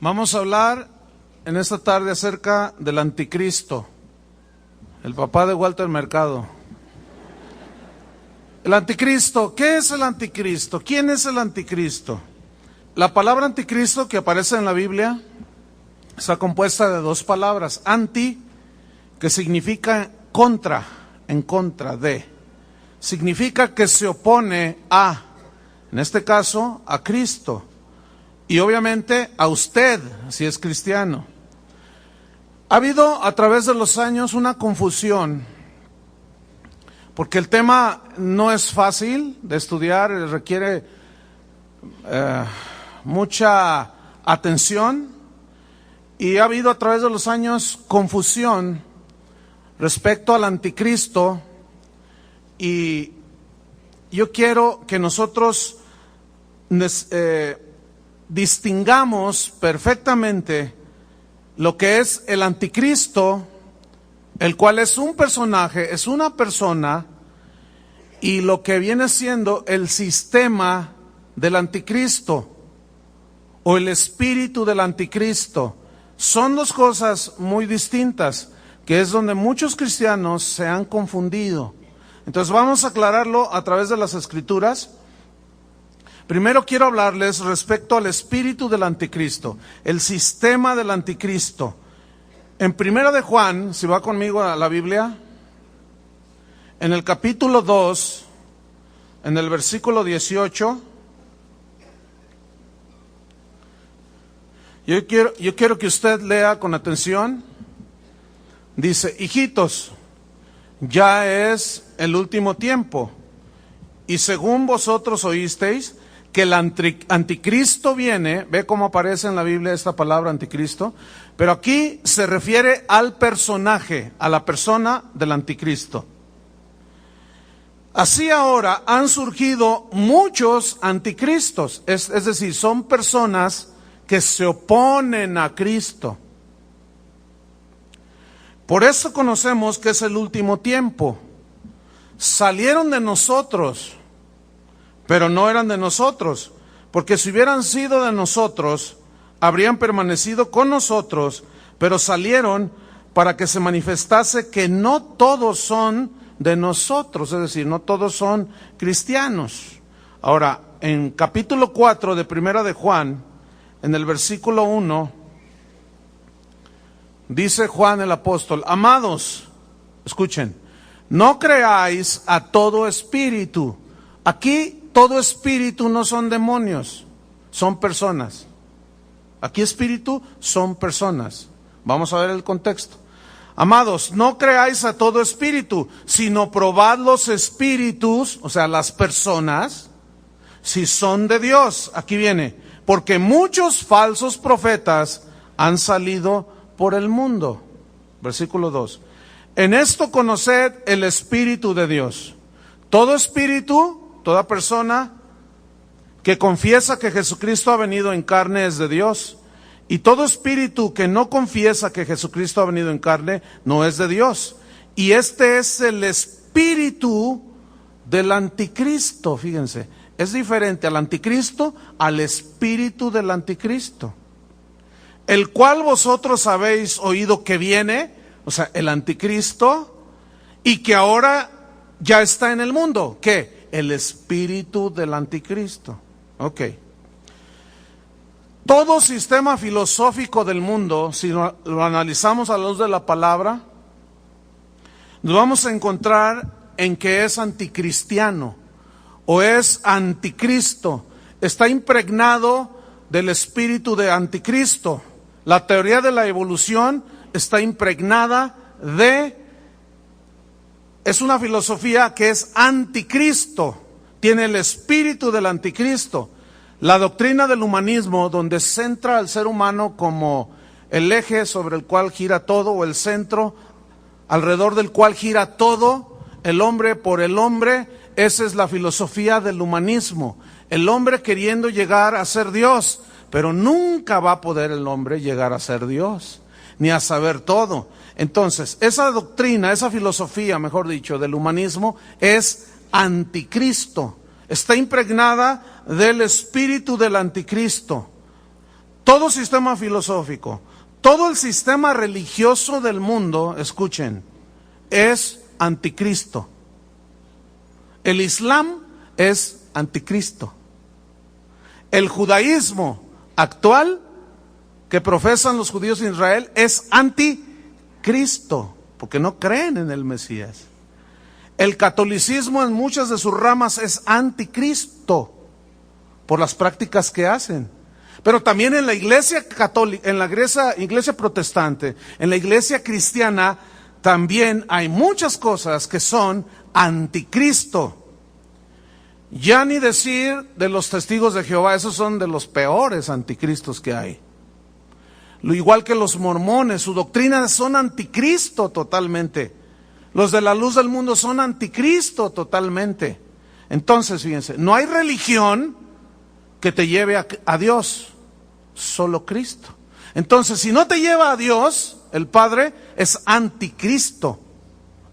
Vamos a hablar en esta tarde acerca del anticristo, el papá de Walter Mercado. El anticristo, ¿qué es el anticristo? ¿Quién es el anticristo? La palabra anticristo que aparece en la Biblia está compuesta de dos palabras. Anti, que significa contra, en contra de. Significa que se opone a, en este caso, a Cristo. Y obviamente a usted, si es cristiano. Ha habido a través de los años una confusión, porque el tema no es fácil de estudiar, requiere mucha atención, y ha habido a través de los años confusión respecto al anticristo, y yo quiero que nosotros distingamos perfectamente lo que es el anticristo, el cual es un personaje, es una persona, y lo que viene siendo el sistema del anticristo o el espíritu del anticristo. Son dos cosas muy distintas, que es donde muchos cristianos se han confundido. Entonces vamos a aclararlo a través de las Escrituras. Primero quiero hablarles respecto al espíritu del anticristo, el sistema del anticristo. En 1 de Juan, si va conmigo a la Biblia, en el capítulo 2, en el versículo 18, yo quiero que usted lea con atención. Dice: hijitos, ya es el último tiempo, y según vosotros oísteis que el anticristo viene. Ve cómo aparece en la Biblia esta palabra anticristo, pero aquí se refiere al personaje, a la persona del anticristo. Así ahora han surgido muchos anticristos, es decir, son personas que se oponen a Cristo. Por eso conocemos que es el último tiempo. Salieron de nosotros, pero no eran de nosotros, porque si hubieran sido de nosotros, habrían permanecido con nosotros, pero salieron para que se manifestase que no todos son de nosotros, es decir, no todos son cristianos. Ahora, en capítulo 4 de 1 de Juan, en el versículo 1, dice Juan el apóstol: amados, escuchen, no creáis a todo espíritu. Aquí todo espíritu no son demonios, son personas. Aquí espíritu son personas. Vamos a ver el contexto. Amados, no creáis a todo espíritu, sino probad los espíritus, o sea, las personas, si son de Dios. Aquí viene: porque muchos falsos profetas han salido por el mundo. Versículo 2. En esto conoced el Espíritu de Dios. Todo espíritu, toda persona que confiesa que Jesucristo ha venido en carne es de Dios. Y todo espíritu que no confiesa que Jesucristo ha venido en carne no es de Dios. Y este es el espíritu del anticristo. Fíjense, es diferente al anticristo al espíritu del anticristo, el cual vosotros habéis oído que viene, o sea, el anticristo, y que ahora ya está en el mundo. ¿Qué? El espíritu del anticristo. Ok. Todo sistema filosófico del mundo, si lo analizamos a la luz de la palabra, nos vamos a encontrar en que es anticristiano o es anticristo. Está impregnado del espíritu de anticristo. La teoría de la evolución está impregnada es una filosofía que es anticristo, tiene el espíritu del anticristo. La doctrina del humanismo, donde centra al ser humano como el eje sobre el cual gira todo, o el centro alrededor del cual gira todo, el hombre por el hombre, esa es la filosofía del humanismo. El hombre queriendo llegar a ser Dios, pero nunca va a poder el hombre llegar a ser Dios, ni a saber todo. Entonces, esa doctrina, esa filosofía, mejor dicho, del humanismo es anticristo. Está impregnada del espíritu del anticristo. todo sistema filosófico, todo el sistema religioso del mundo, escuchen, es anticristo. El Islam es anticristo. El judaísmo actual que profesan los judíos de Israel es anticristo, porque no creen en el Mesías. El catolicismo en muchas de sus ramas es anticristo por las prácticas que hacen. Pero también en la iglesia católica, en la iglesia protestante, en la iglesia cristiana, también hay muchas cosas que son anticristo. Ya ni decir de los testigos de Jehová, esos son de los peores anticristos que hay. Lo igual que los mormones, su doctrina son anticristo totalmente. Los de la luz del mundo son anticristo totalmente. Entonces, fíjense, no hay religión que te lleve a Dios, solo Cristo. Entonces, si no te lleva a Dios, el Padre es anticristo.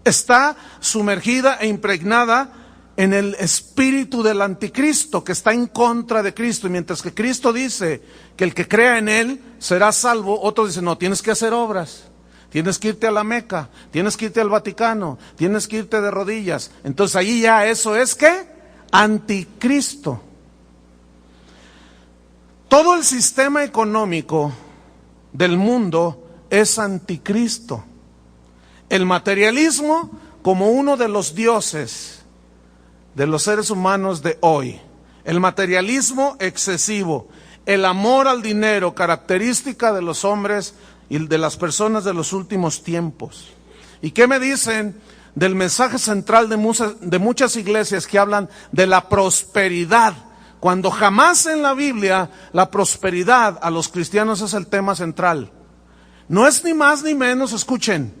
Está sumergida e impregnada en el espíritu del anticristo, que está en contra de Cristo. Y mientras que Cristo dice que el que crea en Él será salvo, otros dicen, no, tienes que hacer obras. Tienes que irte a la Meca, tienes que irte al Vaticano, tienes que irte de rodillas. Entonces ahí ya eso es ¿qué? Anticristo. Todo el sistema económico del mundo es anticristo. El materialismo como uno de los dioses de los seres humanos de hoy. El materialismo excesivo, el amor al dinero, característica de los hombres y de las personas de los últimos tiempos. ¿Y qué me dicen del mensaje central de muchas iglesias que hablan de la prosperidad? Cuando jamás en la Biblia la prosperidad a los cristianos es el tema central. No es ni más ni menos, escuchen,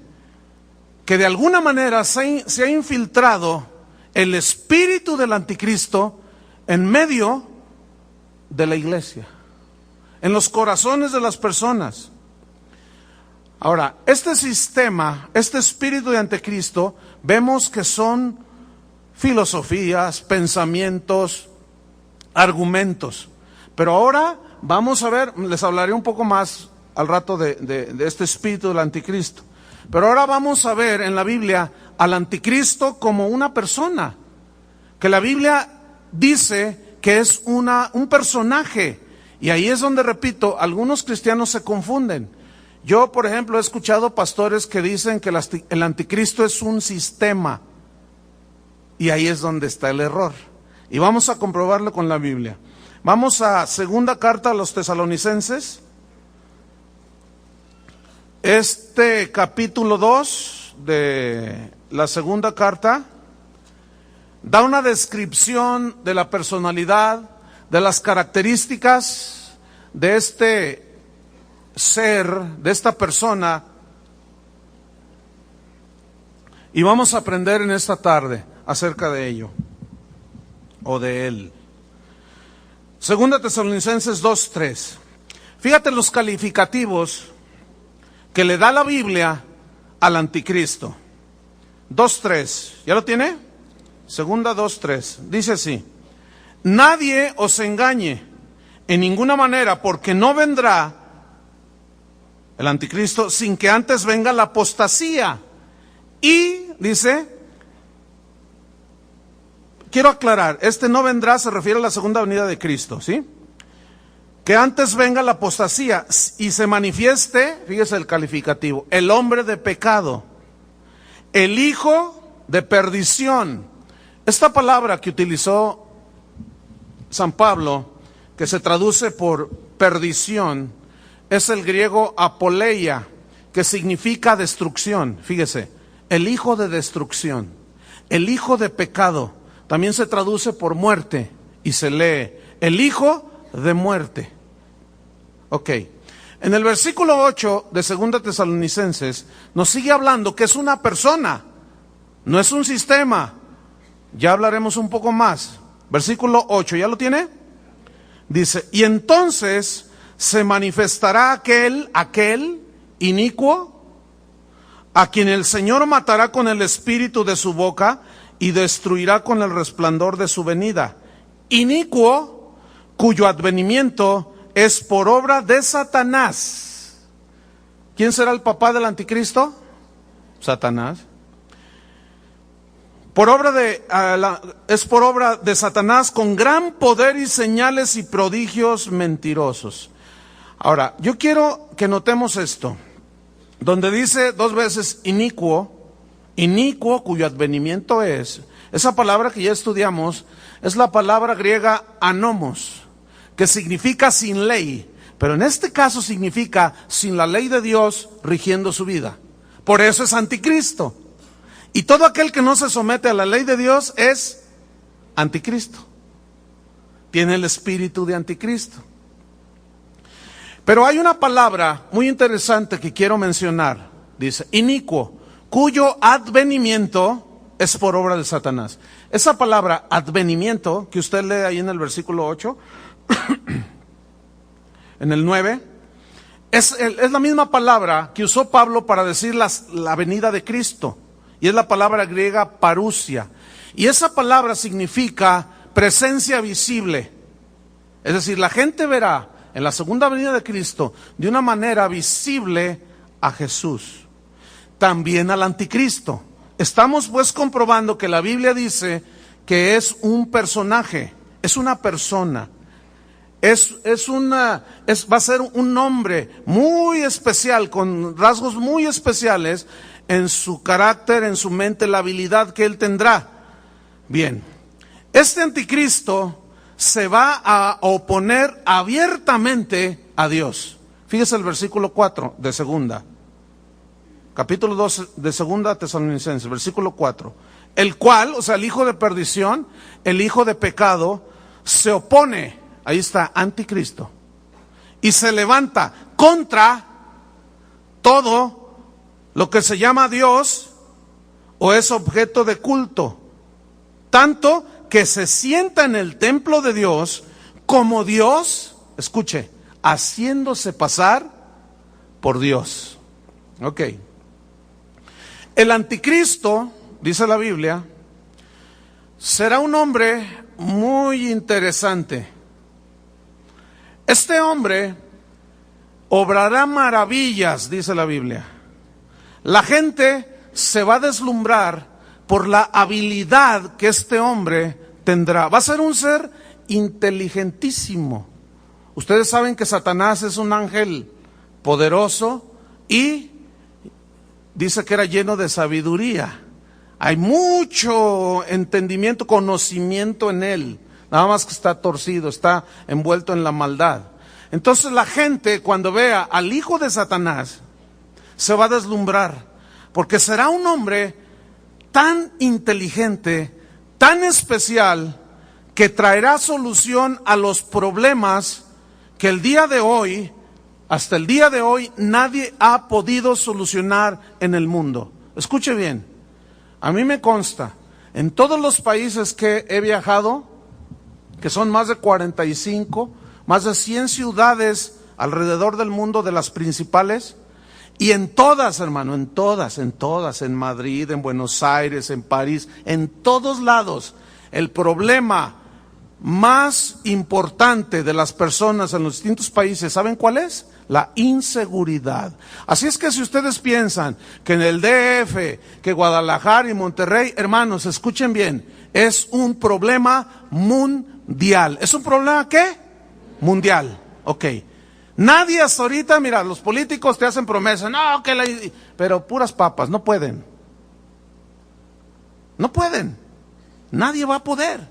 que de alguna manera se ha infiltrado el espíritu del anticristo en medio de la iglesia, en los corazones de las personas. Ahora, este sistema, este espíritu de anticristo, vemos que son filosofías, pensamientos, argumentos. Pero ahora vamos a ver, les hablaré un poco más al rato de este espíritu del anticristo. Pero ahora vamos a ver en la Biblia al anticristo como una persona, que la Biblia dice que es un personaje. Y ahí es donde, repito, algunos cristianos se confunden. Yo, por ejemplo, he escuchado pastores que dicen que el anticristo es un sistema. Y ahí es donde está el error. Y vamos a comprobarlo con la Biblia. Vamos a segunda carta a los Tesalonicenses. Este capítulo 2 de la segunda carta da una descripción de la personalidad, de las características de este ser, de esta persona. Y vamos a aprender en esta tarde acerca de ello, o de él. Segunda Tesalonicenses 2:3. Fíjate los calificativos que le da la Biblia al anticristo. 2:3. ¿Ya lo tiene? Segunda 2:3. Dice así: nadie os engañe en ninguna manera, porque no vendrá el anticristo sin que antes venga la apostasía. Y dice, quiero aclarar, este no vendrá se refiere a la segunda venida de Cristo, ¿sí? Que antes venga la apostasía y se manifieste, fíjese el calificativo, el hombre de pecado, el hijo de perdición. Esta palabra que utilizó San Pablo, que se traduce por perdición, es el griego apoleia, que significa destrucción. Fíjese, el hijo de destrucción, el hijo de pecado, también se traduce por muerte y se lee el hijo de muerte. Ok, en el versículo 8 de segunda Tesalonicenses nos sigue hablando que es una persona, no es un sistema. Ya hablaremos un poco más. Versículo 8, ¿ya lo tiene? Dice, y entonces se manifestará aquel inicuo, a quien el Señor matará con el espíritu de su boca y destruirá con el resplandor de su venida. Inicuo, cuyo advenimiento es por obra de Satanás. ¿Quién será el papá del anticristo? Satanás. Es por obra de Satanás con gran poder y señales y prodigios mentirosos. Ahora, yo quiero que notemos esto, donde dice 2 veces inicuo, cuyo advenimiento es, esa palabra que ya estudiamos, es la palabra griega anomos, que significa sin ley, pero en este caso significa sin la ley de Dios rigiendo su vida. Por eso es anticristo. Y todo aquel que no se somete a la ley de Dios es anticristo. Tiene el espíritu de anticristo. Pero hay una palabra muy interesante que quiero mencionar. Dice, inicuo, cuyo advenimiento es por obra de Satanás. Esa palabra advenimiento, que usted lee ahí en el versículo 8, en el 9, es la misma palabra que usó Pablo para decir la venida de Cristo. Y es la palabra griega parousia. Y esa palabra significa presencia visible. Es decir, la gente verá en la segunda venida de Cristo de una manera visible a Jesús. También al anticristo. Estamos pues comprobando que la Biblia dice que es un personaje, es una persona. Va a ser un hombre muy especial, con rasgos muy especiales en su carácter, en su mente, la habilidad que él tendrá. Bien, este anticristo se va a oponer abiertamente a Dios. Fíjese el versículo 4 de segunda, capítulo 2 de segunda Tesalonicenses, versículo 4. El cual, o sea, el hijo de perdición, el hijo de pecado, se opone, ahí está, anticristo, y se levanta contra todo lo que se llama Dios o es objeto de culto, tanto que se sienta en el templo de Dios como Dios, escuche, haciéndose pasar por Dios. Ok. El anticristo, dice la Biblia, será un hombre muy interesante. Este hombre obrará maravillas, dice la Biblia. La gente se va a deslumbrar por la habilidad que este hombre tendrá. Va a ser un ser inteligentísimo. Ustedes saben que Satanás es un ángel poderoso y dice que era lleno de sabiduría. Hay mucho entendimiento, conocimiento en él. Nada más que está torcido, está envuelto en la maldad. Entonces la gente, cuando vea al hijo de Satanás, se va a deslumbrar, porque será un hombre tan inteligente, tan especial, que traerá solución a los problemas que el día de hoy, hasta el día de hoy, nadie ha podido solucionar en el mundo. Escuche bien, a mí me consta, en todos los países que he viajado, que son más de 45, más de 100 ciudades alrededor del mundo, de las principales, y en todas, hermano, en todas, en Madrid, en Buenos Aires, en París, en todos lados, el problema más importante de las personas en los distintos países, ¿saben cuál es? La inseguridad. Así es que si ustedes piensan que en el DF, que Guadalajara y Monterrey, hermanos, escuchen bien, es un problema mundial. ¿Es un problema qué? Mundial. Ok. Nadie hasta ahorita, mira, los políticos te hacen promesas, no, pero puras papas, no pueden. No pueden. Nadie va a poder.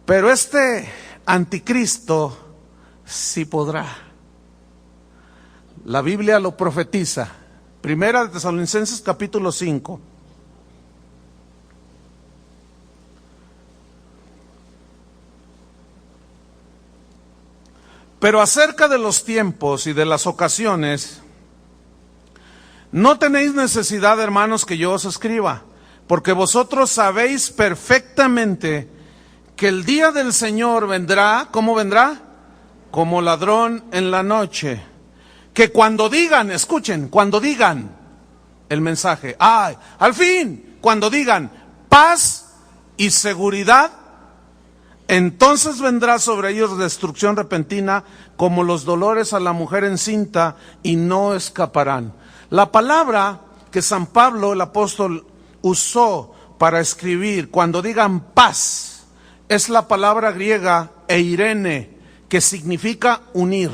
Pero este anticristo sí podrá. La Biblia lo profetiza. Primera de Tesalonicenses capítulo 5. Pero acerca de los tiempos y de las ocasiones, no tenéis necesidad, hermanos, que yo os escriba, porque vosotros sabéis perfectamente que el día del Señor vendrá, ¿cómo vendrá? Como ladrón en la noche. Que cuando digan, escuchen, cuando digan el mensaje, al fin, cuando digan paz y seguridad, Entonces vendrá sobre ellos destrucción repentina como los dolores a la mujer encinta y no escaparán. La palabra que San Pablo, el apóstol, usó para escribir cuando digan paz es la palabra griega eirene, que significa unir.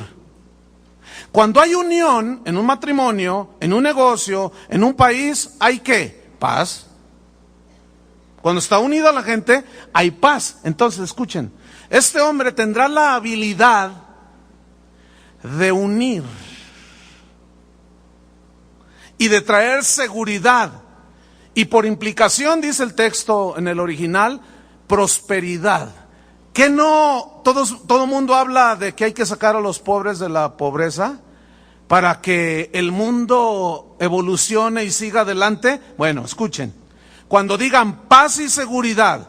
Cuando hay unión en un matrimonio, en un negocio, en un país, ¿hay qué? Paz. Cuando está unida la gente, hay paz. Entonces, escuchen, este hombre tendrá la habilidad de unir y de traer seguridad. Y por implicación, dice el texto en el original, prosperidad. ¿Que no todo mundo habla de que hay que sacar a los pobres de la pobreza para que el mundo evolucione y siga adelante? Bueno, escuchen, cuando digan paz y seguridad,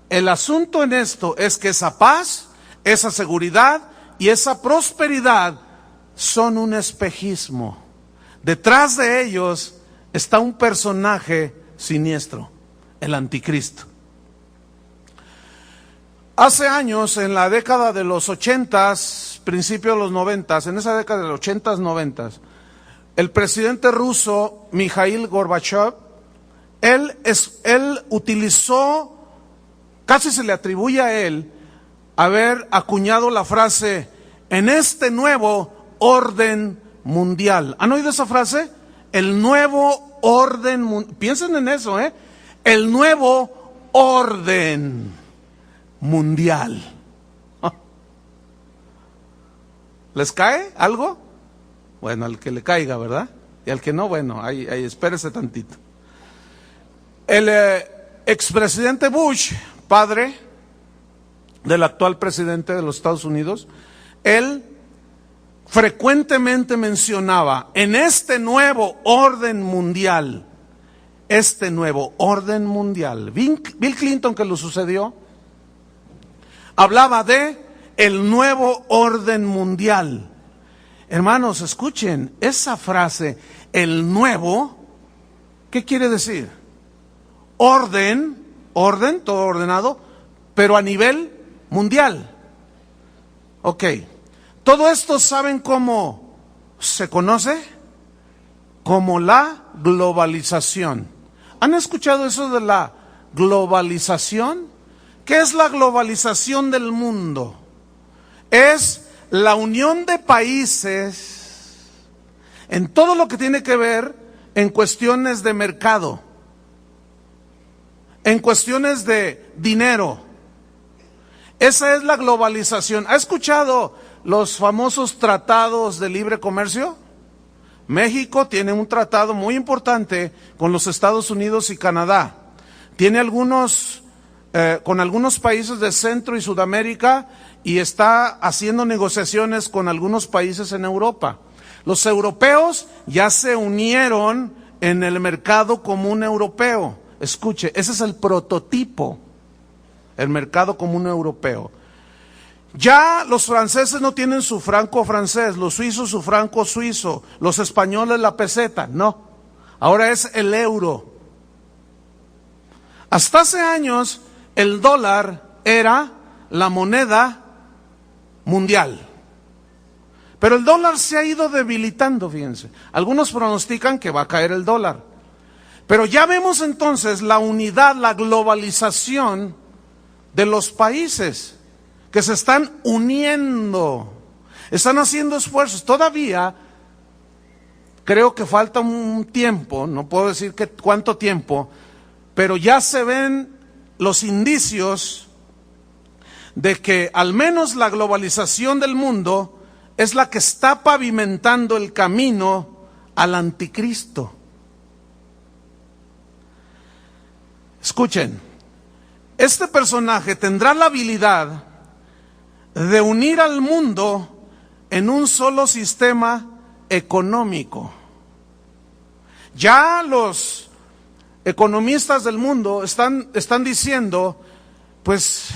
el asunto en esto es que esa paz, esa seguridad y esa prosperidad son un espejismo. Detrás de ellos está un personaje siniestro, el anticristo. Hace años, en la década de los 80s, principios de los 90s, en esa década de los 80s, 90s, el presidente ruso, Mikhail Gorbachev, él utilizó, casi se le atribuye a él, haber acuñado la frase, en este nuevo orden mundial. ¿Han oído esa frase? El nuevo orden mundial. Piensen en eso, el nuevo orden mundial. ¿Les cae algo? Bueno, al que le caiga, ¿verdad? Y al que no, bueno, ahí espérese tantito. El expresidente Bush, padre del actual presidente de los Estados Unidos, él frecuentemente mencionaba, en este nuevo orden mundial, Bill Clinton, que lo sucedió, hablaba de el nuevo orden mundial. Hermanos, escuchen, esa frase, el nuevo, ¿qué quiere decir? Orden, todo ordenado, pero a nivel mundial. Ok, todo esto, ¿saben cómo se conoce? Como la globalización. ¿Han escuchado eso de la globalización? ¿Qué es la globalización del mundo? Es la unión de países en todo lo que tiene que ver en cuestiones de mercado, en cuestiones de dinero. Esa es la globalización. ¿Ha escuchado los famosos tratados de libre comercio? México tiene un tratado muy importante con los Estados Unidos y Canadá. Tiene con algunos países de Centro y Sudamérica y está haciendo negociaciones con algunos países en Europa. Los europeos ya se unieron en el mercado común europeo. Escuche, ese es el prototipo, el mercado común europeo. Ya los franceses no tienen su franco francés, los suizos su franco suizo, los españoles la peseta, no. Ahora es el euro. Hasta hace años el dólar era la moneda mundial. Pero el dólar se ha ido debilitando, fíjense. Algunos pronostican que va a caer el dólar. Pero ya vemos entonces la unidad, la globalización de los países que se están uniendo, están haciendo esfuerzos. Todavía creo que falta un tiempo, no puedo decir cuánto tiempo, pero ya se ven los indicios de que al menos la globalización del mundo es la que está pavimentando el camino al anticristo. Escuchen, este personaje tendrá la habilidad de unir al mundo en un solo sistema económico. Ya los economistas del mundo están diciendo, pues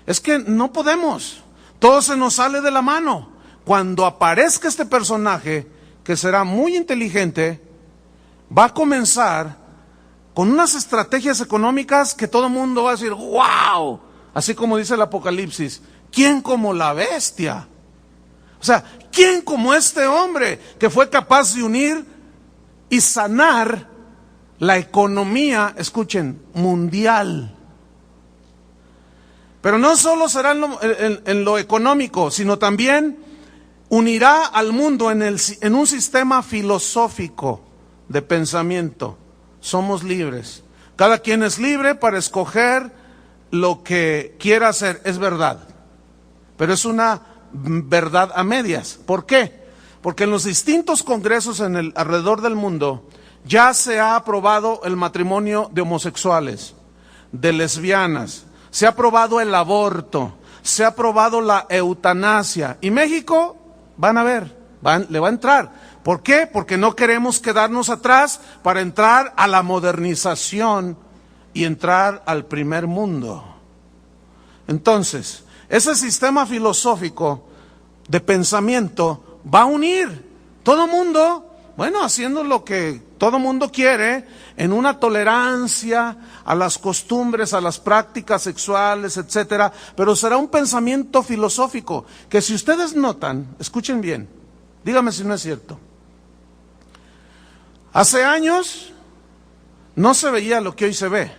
es que no podemos, todo se nos sale de la mano. Cuando aparezca este personaje, que será muy inteligente, va a comenzar con unas estrategias económicas que todo el mundo va a decir, wow, así como dice el Apocalipsis, ¿quién como la bestia? O sea, ¿quién como este hombre que fue capaz de unir y sanar la economía, escuchen, mundial? Pero no solo será en lo económico, sino también unirá al mundo en un sistema filosófico de pensamiento. Somos libres. Cada quien es libre para escoger lo que quiera hacer. Es verdad. Pero es una verdad a medias. ¿Por qué? Porque en los distintos congresos alrededor del mundo ya se ha aprobado el matrimonio de homosexuales, de lesbianas, se ha aprobado el aborto, se ha aprobado la eutanasia. Y México, van a ver, le va a entrar. ¿Por qué? Porque no queremos quedarnos atrás para entrar a la modernización y entrar al primer mundo. Entonces, ese sistema filosófico de pensamiento va a unir todo mundo, bueno, haciendo lo que todo mundo quiere, en una tolerancia a las costumbres, a las prácticas sexuales, etcétera, pero será un pensamiento filosófico que, si ustedes notan, escuchen bien, dígame si no es cierto. Hace años no se veía lo que hoy se ve.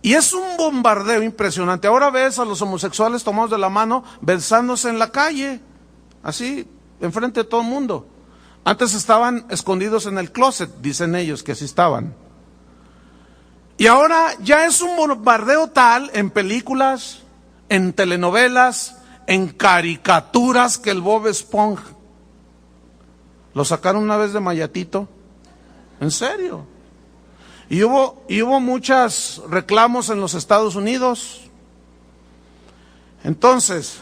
Y es un bombardeo impresionante. Ahora ves a los homosexuales tomados de la mano, besándose en la calle, así, enfrente de todo el mundo. Antes estaban escondidos en el closet, dicen ellos que así estaban. Y ahora ya es un bombardeo tal en películas, en telenovelas, en caricaturas, que el Bob Esponja lo sacaron una vez de Mayatito. ¿En serio? Y hubo muchos reclamos en los Estados Unidos. Entonces,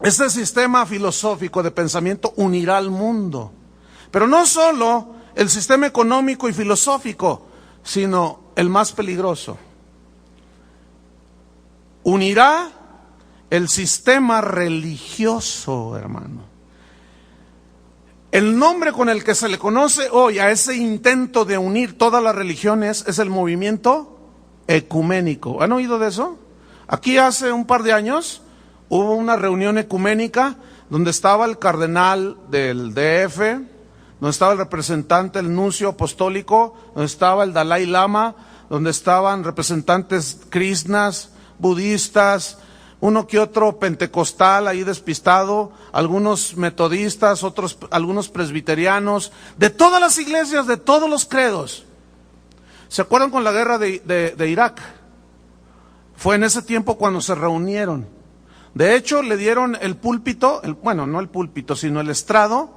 este sistema filosófico de pensamiento unirá al mundo. Pero no solo el sistema económico y filosófico, sino el más peligroso. Unirá el sistema religioso, hermano. El nombre con el que se le conoce hoy a ese intento de unir todas las religiones es el movimiento ecuménico. ¿Han oído de eso? Aquí hace un par de años hubo una reunión ecuménica donde estaba el cardenal del DF, donde estaba el representante, el nuncio apostólico, donde estaba el Dalai Lama, donde estaban representantes krishnas, budistas, uno que otro pentecostal ahí despistado, algunos metodistas, algunos presbiterianos, de todas las iglesias, de todos los credos. ¿Se acuerdan con la guerra de Irak? Fue en ese tiempo cuando se reunieron. De hecho, le dieron el púlpito, bueno, no el púlpito, sino el estrado,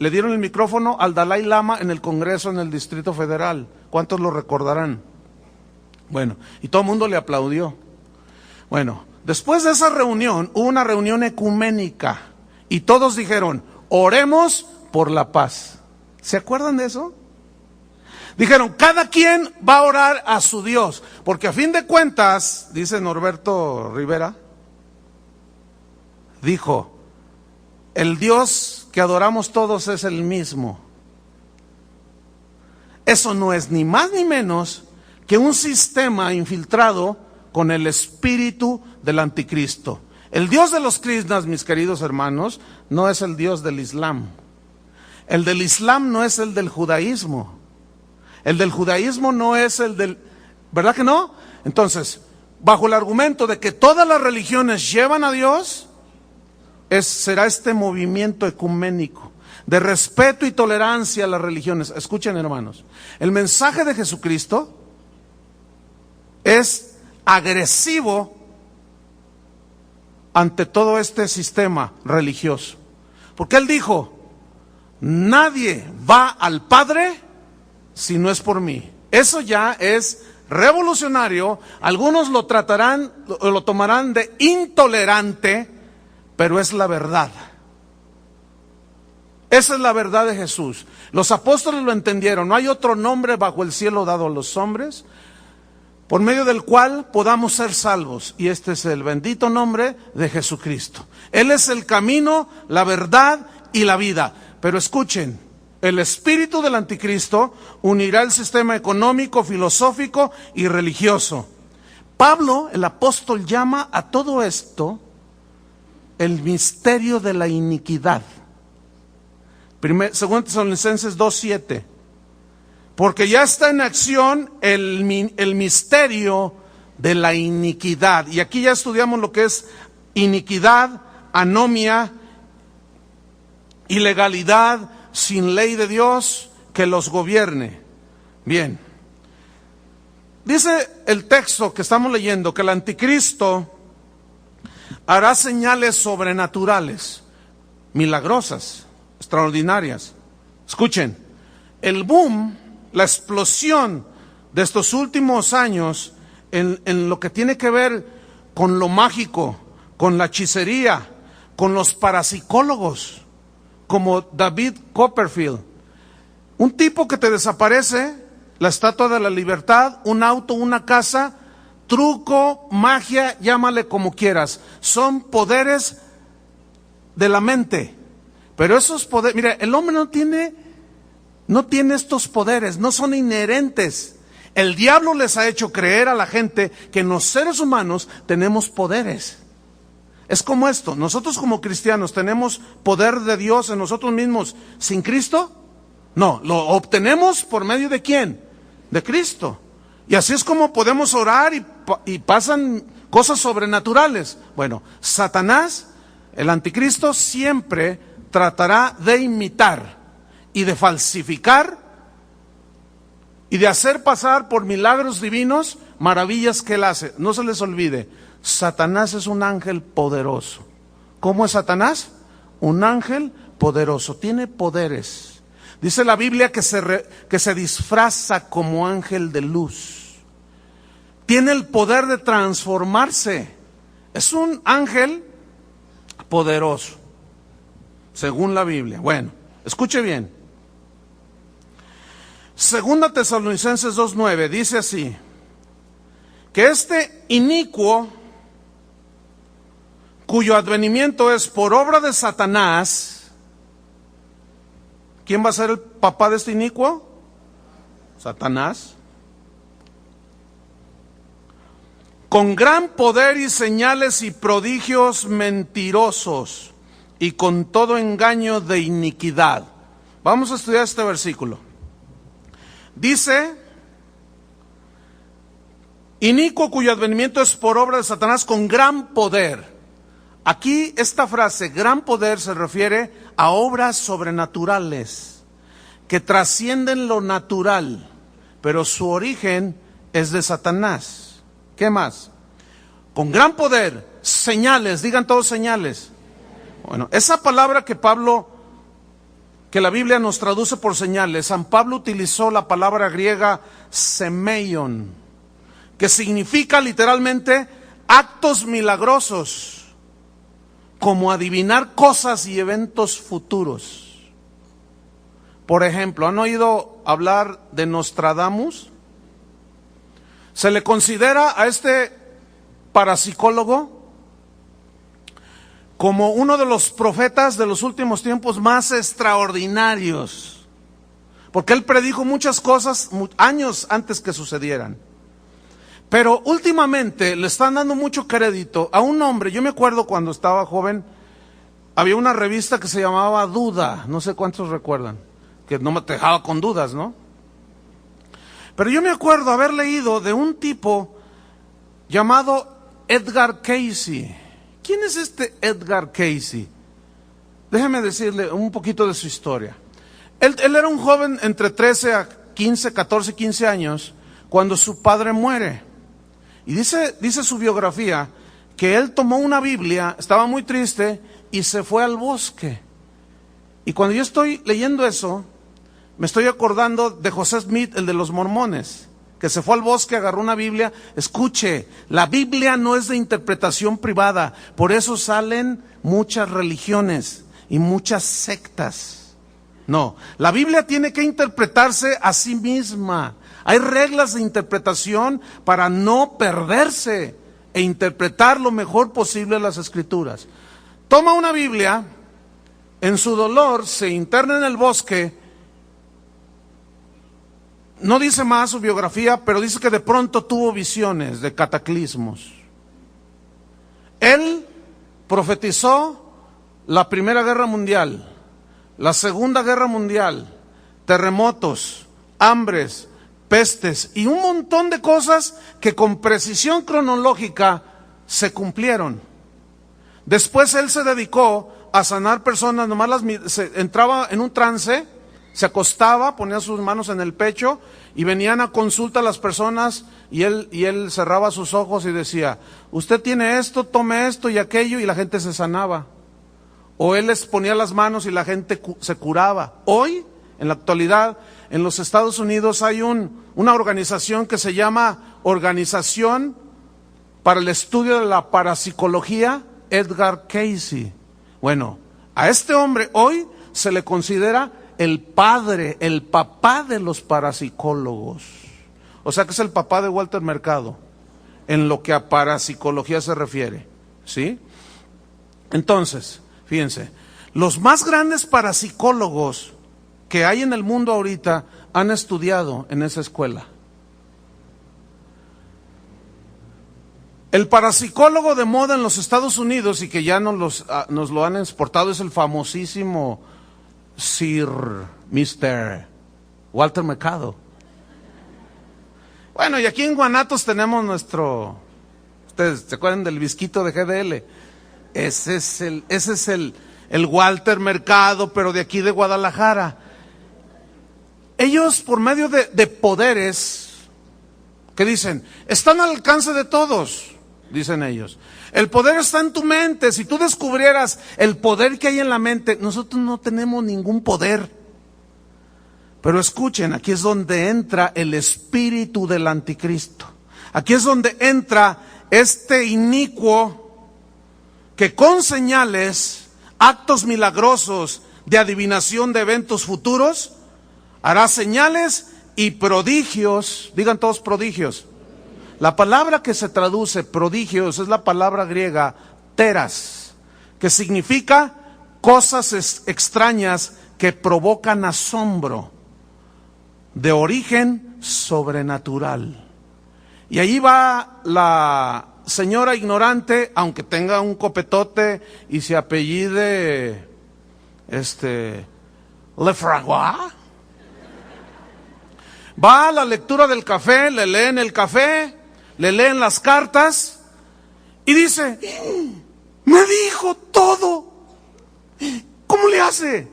le dieron el micrófono al Dalai Lama en el Congreso, en el Distrito Federal. ¿Cuántos lo recordarán? Bueno, y todo el mundo le aplaudió. Bueno, después de esa reunión, hubo una reunión ecuménica y todos dijeron, oremos por la paz. ¿Se acuerdan de eso? Dijeron, cada quien va a orar a su Dios, porque a fin de cuentas, dice Norberto Rivera, dijo, el Dios que adoramos todos es el mismo. Eso no es ni más ni menos que un sistema infiltrado con el espíritu del anticristo. El Dios de los krishnas, mis queridos hermanos, no es el Dios del Islam. El del Islam no es el del judaísmo. El del judaísmo no es el del... ¿Verdad que no? Entonces, bajo el argumento de que todas las religiones llevan a Dios, será este movimiento ecuménico de respeto y tolerancia a las religiones. Escuchen, hermanos, el mensaje de Jesucristo es agresivo ante todo este sistema religioso, porque Él dijo, nadie va al Padre si no es por mí. Eso ya es revolucionario. Algunos lo tratarán, lo tomarán de intolerante, pero es la verdad. Esa es la verdad de Jesús. Los apóstoles lo entendieron. No hay otro nombre bajo el cielo dado a los hombres por medio del cual podamos ser salvos. Y este es el bendito nombre de Jesucristo. Él es el camino, la verdad y la vida. Pero escuchen, el espíritu del anticristo unirá el sistema económico, filosófico y religioso Pablo, el apóstol, llama a todo esto el misterio de la iniquidad. Segundo Tesalonicenses 2:7. Porque ya está en acción el misterio de la iniquidad. Y aquí ya estudiamos lo que es iniquidad, anomia, ilegalidad, sin ley de Dios que los gobierne. Bien. Dice el texto que estamos leyendo que el anticristo hará señales sobrenaturales, milagrosas, extraordinarias. Escuchen, el boom, la explosión de estos últimos años en lo que tiene que ver con lo mágico, con la hechicería, con los parapsicólogos, como David Copperfield, un tipo que te desaparece, la Estatua de la Libertad, un auto, una casa, truco, magia, llámale como quieras, son poderes de la mente. Pero esos poderes, mira, el hombre no tiene estos poderes, no son inherentes. El diablo les ha hecho creer a la gente que los seres humanos tenemos poderes. Es como esto, nosotros como cristianos tenemos poder de Dios en nosotros mismos sin Cristo. No, lo obtenemos por medio de ¿quién? De Cristo. Y así es como podemos orar y pasan cosas sobrenaturales. Bueno, Satanás, el anticristo, siempre tratará de imitar y de falsificar y de hacer pasar por milagros divinos maravillas que él hace. No se les olvide, Satanás es un ángel poderoso. ¿Cómo es Satanás? Un ángel poderoso, tiene poderes. Dice la Biblia que se disfraza como ángel de luz. Tiene el poder de transformarse. Es un ángel poderoso, según la Biblia. Bueno, escuche bien. Segunda Tesalonicenses 2:9 dice así, que este inicuo, cuyo advenimiento es por obra de Satanás. ¿Quién va a ser el papá de este inicuo? Satanás. Con gran poder y señales y prodigios mentirosos y con todo engaño de iniquidad. Vamos a estudiar este versículo. Dice, inicuo cuyo advenimiento es por obra de Satanás con gran poder. Aquí esta frase, gran poder, se refiere a obras sobrenaturales que trascienden lo natural, pero su origen es de Satanás. ¿Qué más? Con gran poder, señales, digan todos señales. Bueno, esa palabra que la Biblia nos traduce por señales, San Pablo utilizó la palabra griega semeion, que significa literalmente actos milagrosos, como adivinar cosas y eventos futuros. Por ejemplo, ¿han oído hablar de Nostradamus? Se le considera a este parapsicólogo como uno de los profetas de los últimos tiempos más extraordinarios, porque él predijo muchas cosas años antes que sucedieran. Pero últimamente le están dando mucho crédito a un hombre. Yo me acuerdo cuando estaba joven, había una revista que se llamaba Duda, no sé cuántos recuerdan, que no me dejaba con dudas, ¿no? Pero yo me acuerdo haber leído de un tipo llamado Edgar Cayce. ¿Quién es este Edgar Cayce? Déjeme decirle un poquito de su historia. Él era un joven entre 13 a 15, 14, 15 años, cuando su padre muere. Y dice su biografía que él tomó una Biblia, estaba muy triste y se fue al bosque. Y cuando yo estoy leyendo eso, me estoy acordando de José Smith, el de los mormones, que se fue al bosque, agarró una Biblia. Escuche, la Biblia no es de interpretación privada, por eso salen muchas religiones y muchas sectas. No, la Biblia tiene que interpretarse a sí misma. Hay reglas de interpretación para no perderse e interpretar lo mejor posible las Escrituras. Toma una Biblia, en su dolor se interna en el bosque, no dice más su biografía, pero dice que de pronto tuvo visiones de cataclismos. Él profetizó la Primera Guerra Mundial, la Segunda Guerra Mundial, terremotos, hambres, pestes y un montón de cosas que con precisión cronológica se cumplieron. Después él se dedicó a sanar personas, entraba en un trance, se acostaba, ponía sus manos en el pecho y venían a consulta a las personas y él cerraba sus ojos y decía, usted tiene esto, tome esto y aquello, y la gente se sanaba. O él les ponía las manos y la gente se curaba. Hoy, en la actualidad, en los Estados Unidos hay una organización que se llama Organización para el Estudio de la Parapsicología, Edgar Cayce. Bueno, a este hombre hoy se le considera el padre, el papá de los parapsicólogos. O sea que es el papá de Walter Mercado, en lo que a parapsicología se refiere, ¿sí? Entonces, fíjense, los más grandes parapsicólogos que hay en el mundo ahorita han estudiado en esa escuela. El parapsicólogo de moda en los Estados Unidos y que ya nos lo han exportado es el famosísimo Mr. Walter Mercado. Bueno, y aquí en Guanatos tenemos ustedes se acuerdan del Visquito de GDL. Ese es el Walter Mercado, pero de aquí de Guadalajara. Ellos por medio de poderes que dicen, están al alcance de todos, dicen ellos. El poder está en tu mente. Si tú descubrieras el poder que hay en la mente, nosotros no tenemos ningún poder. Pero escuchen, aquí es donde entra el espíritu del anticristo. Aquí es donde entra este inicuo que con señales, actos milagrosos de adivinación de eventos futuros, hará señales y prodigios. Digan todos prodigios. La palabra que se traduce prodigios es la palabra griega teras, que significa cosas extrañas que provocan asombro, de origen sobrenatural. Y allí va la señora ignorante, aunque tenga un copetote y se apellide Lefragua. Va a la lectura del café, le leen el café, le leen las cartas y dice, me dijo todo. ¿Cómo le hace?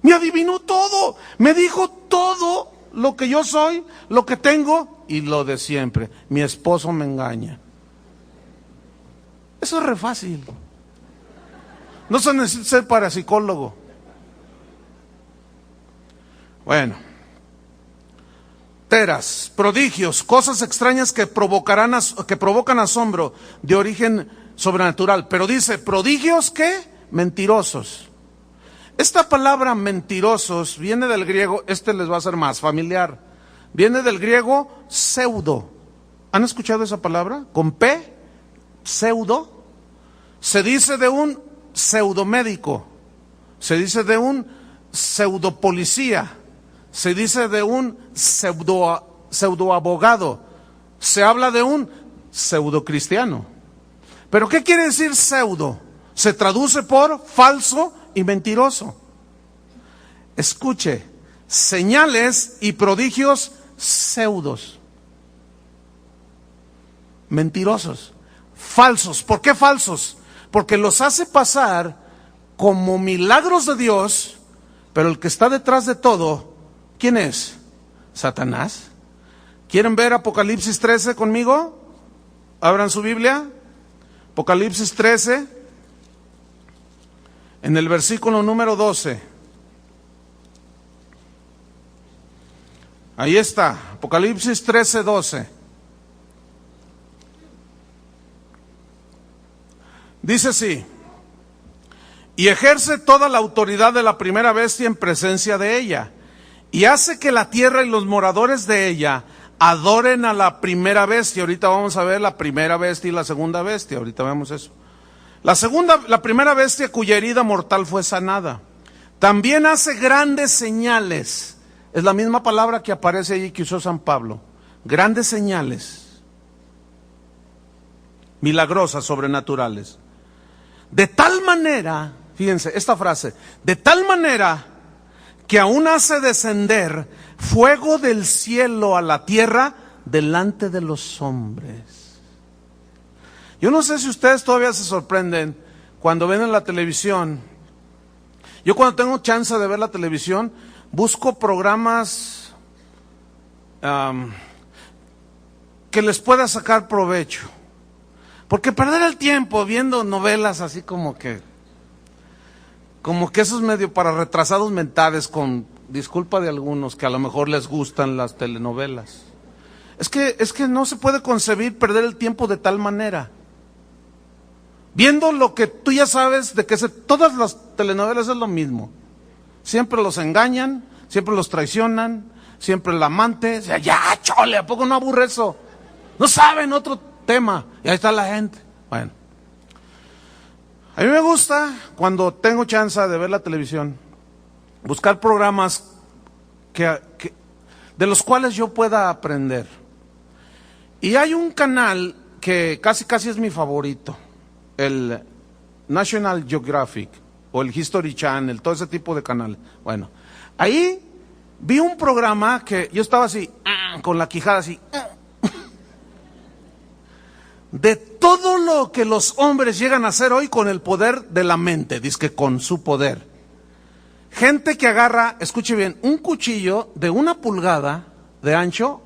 Me adivinó todo, me dijo todo lo que yo soy, lo que tengo y lo de siempre. Mi esposo me engaña. Eso es re fácil. No se necesita ser parapsicólogo. Bueno. Teras, prodigios, cosas extrañas que provocan asombro de origen sobrenatural. Pero dice, prodigios ¿qué? Mentirosos. Esta palabra mentirosos viene del griego, les va a ser más familiar. Viene del griego pseudo. ¿Han escuchado esa palabra? Con P, pseudo. Se dice de un pseudomédico, se dice de un pseudopolicía, se dice de un pseudoabogado, se habla de un pseudocristiano. ¿Pero qué quiere decir pseudo? Se traduce por falso y mentiroso. Escuche, señales y prodigios pseudos, mentirosos, falsos. ¿Por qué falsos? Porque los hace pasar como milagros de Dios, pero el que está detrás de todo, ¿quién es? Satanás. ¿Quieren ver Apocalipsis 13 conmigo? Abran su Biblia. Apocalipsis 13, en el versículo número 12. Ahí está, Apocalipsis 13, 12. Dice así: y ejerce toda la autoridad de la primera bestia en presencia de ella, y hace que la tierra y los moradores de ella adoren a la primera bestia. Ahorita vamos a ver la primera bestia y la segunda bestia, ahorita vemos eso. La primera bestia cuya herida mortal fue sanada. También hace grandes señales. Es la misma palabra que aparece allí que usó San Pablo. Grandes señales, milagrosas, sobrenaturales. De tal manera, fíjense esta frase, de tal manera que aún hace descender fuego del cielo a la tierra delante de los hombres. Yo no sé si ustedes todavía se sorprenden cuando ven en la televisión. Yo cuando tengo chance de ver la televisión, busco programas que les pueda sacar provecho. Porque perder el tiempo viendo novelas así como que esos medio para retrasados mentales, con disculpa de algunos que a lo mejor les gustan las telenovelas. Es que no se puede concebir perder el tiempo de tal manera. Viendo lo que tú ya sabes de que todas las telenovelas es lo mismo. Siempre los engañan, siempre los traicionan, siempre el amante. O sea, ya, chole, ¿a poco no aburre eso? No saben otro tema. Y ahí está la gente. Bueno. A mí me gusta, cuando tengo chance de ver la televisión, buscar programas de los cuales yo pueda aprender. Y hay un canal que casi es mi favorito, el National Geographic o el History Channel, todo ese tipo de canales. Bueno, ahí vi un programa que yo estaba así, con la quijada así, de todo lo que los hombres llegan a hacer hoy con el poder de la mente, dizque con su poder. Gente que agarra, escuche bien, un cuchillo de 1 pulgada de ancho,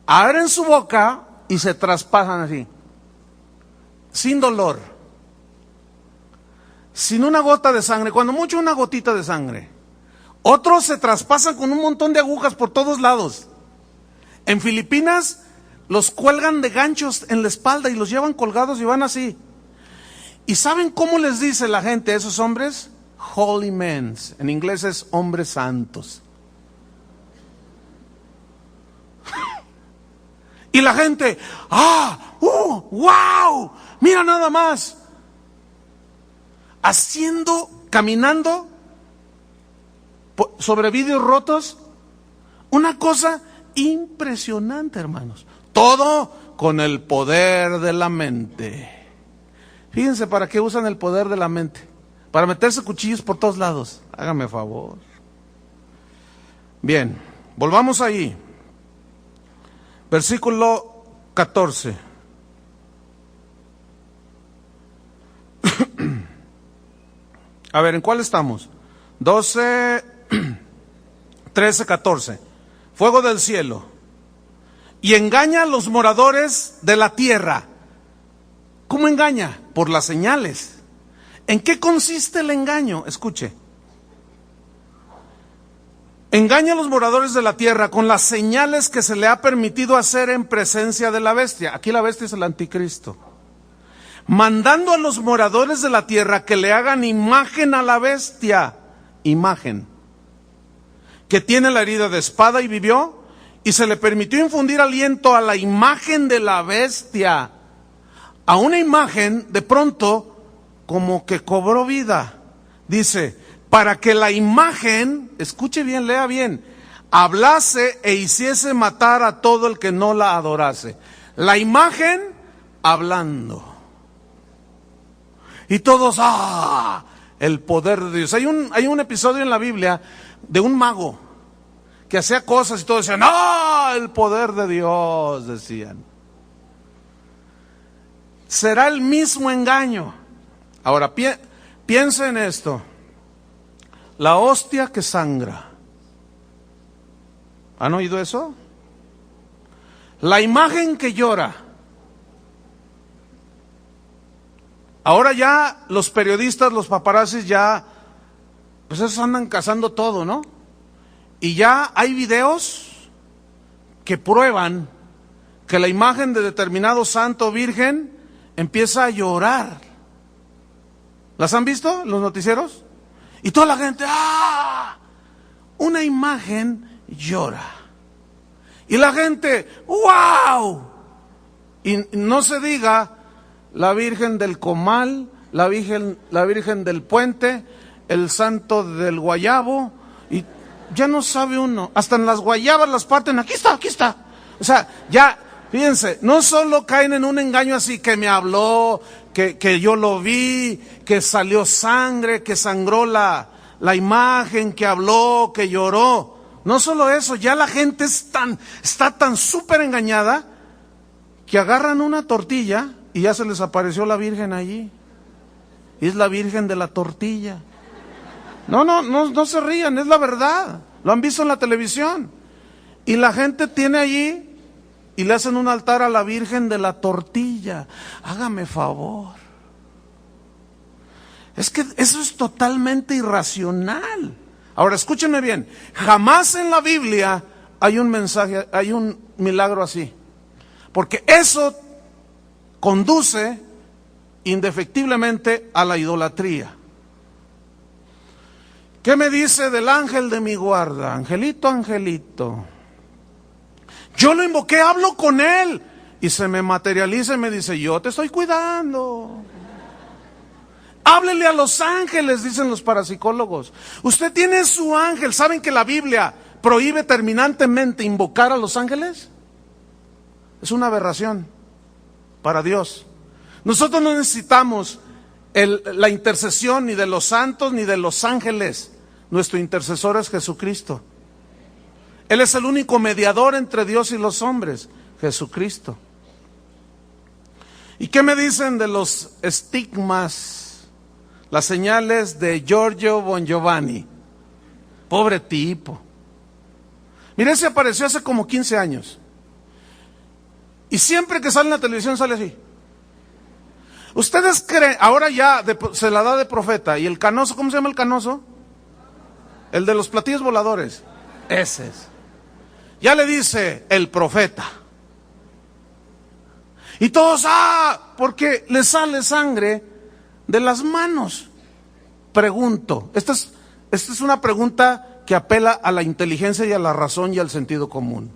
abren su boca y se traspasan así, sin dolor, sin una gota de sangre, cuando mucho una gotita de sangre. Otros se traspasan con un montón de agujas por todos lados. En Filipinas los cuelgan de ganchos en la espalda y los llevan colgados y van así. ¿Y saben cómo les dice la gente a esos hombres? Holy men. En inglés es hombres santos. Y la gente, wow, mira nada más. Caminando sobre vidrios rotos, una cosa impresionante, hermanos. Todo con el poder de la mente. Fíjense para qué usan el poder de la mente. Para meterse cuchillos por todos lados. Hágame favor. Bien, volvamos ahí. Versículo 14. A ver, ¿en cuál estamos? 12, 13, 14. Fuego del cielo. Y engaña a los moradores de la tierra. ¿Cómo engaña? Por las señales. ¿En qué consiste el engaño? Escuche. Engaña a los moradores de la tierra con las señales que se le ha permitido hacer en presencia de la bestia. Aquí la bestia es el anticristo. Mandando a los moradores de la tierra que le hagan imagen a la bestia. Imagen. Que tiene la herida de espada y vivió. Y se le permitió infundir aliento a la imagen de la bestia. A una imagen, de pronto, como que cobró vida. Dice, para que la imagen, escuche bien, lea bien, hablase e hiciese matar a todo el que no la adorase. La imagen hablando. Y todos, el poder de Dios. Hay un episodio en la Biblia de un mago que hacía cosas y todos decían, el poder de Dios, decían. Será el mismo engaño. Ahora, piensa en esto. La hostia que sangra. ¿Han oído eso? La imagen que llora. Ahora ya los periodistas, los paparazzis ya, pues esos andan cazando todo, ¿no? Y ya hay videos que prueban que la imagen de determinado santo o virgen empieza a llorar. ¿Las han visto en los noticieros? Y toda la gente, una imagen llora. Y la gente, ¡wow! Y no se diga la Virgen del Comal, la Virgen del Puente, el Santo del Guayabo, y ya no sabe uno. Hasta en las guayabas las parten, aquí está, aquí está. O sea, ya, fíjense, no solo caen en un engaño así, que me habló, que yo lo vi, que salió sangre, que sangró la imagen, que habló, que lloró. No solo eso, ya la gente está tan súper engañada que agarran una tortilla y ya se les apareció la Virgen allí. Y es la Virgen de la tortilla. No se rían, es la verdad. Lo han visto en la televisión. Y la gente tiene allí y le hacen un altar a la Virgen de la tortilla. Hágame favor. Es que eso es totalmente irracional. Ahora escúchenme bien, jamás en la Biblia hay un mensaje, hay un milagro así. Porque eso conduce indefectiblemente a la idolatría. ¿Qué me dice del ángel de mi guarda? Angelito, angelito. Yo lo invoqué, hablo con él y se me materializa y me dice, yo te estoy cuidando. Háblele a los ángeles, dicen los parapsicólogos. Usted tiene su ángel. ¿Saben que la Biblia prohíbe terminantemente invocar a los ángeles? Es una aberración para Dios. Nosotros no necesitamos la intercesión ni de los santos ni de los ángeles. Nuestro intercesor es Jesucristo. Él es el único mediador entre Dios y los hombres, Jesucristo. ¿Y qué me dicen de los estigmas, las señales de Giorgio Bon Giovanni? Pobre tipo. Mire, se apareció hace como 15 años. Y siempre que sale en la televisión sale así. ¿Ustedes creen? Ahora ya se la da de profeta. ¿Y el canoso? ¿Cómo se llama el canoso? El de los platillos voladores. Ese es. Ya le dice el profeta. Y todos, porque le sale sangre de las manos. Pregunto, esta es una pregunta que apela a la inteligencia y a la razón y al sentido común.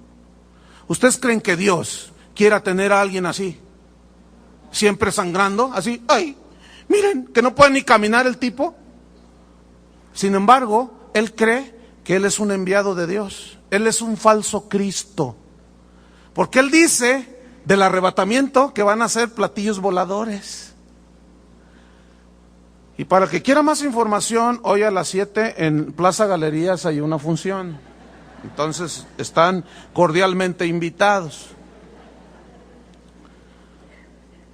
¿Ustedes creen que Dios quiera tener a alguien así? Siempre sangrando, así, ay, miren, que no puede ni caminar el tipo. Sin embargo, él cree que él es un enviado de Dios. Él es un falso Cristo. Porque él dice del arrebatamiento que van a ser platillos voladores. Y para el que quiera más información, hoy a las 7 en Plaza Galerías hay una función. Entonces están cordialmente invitados.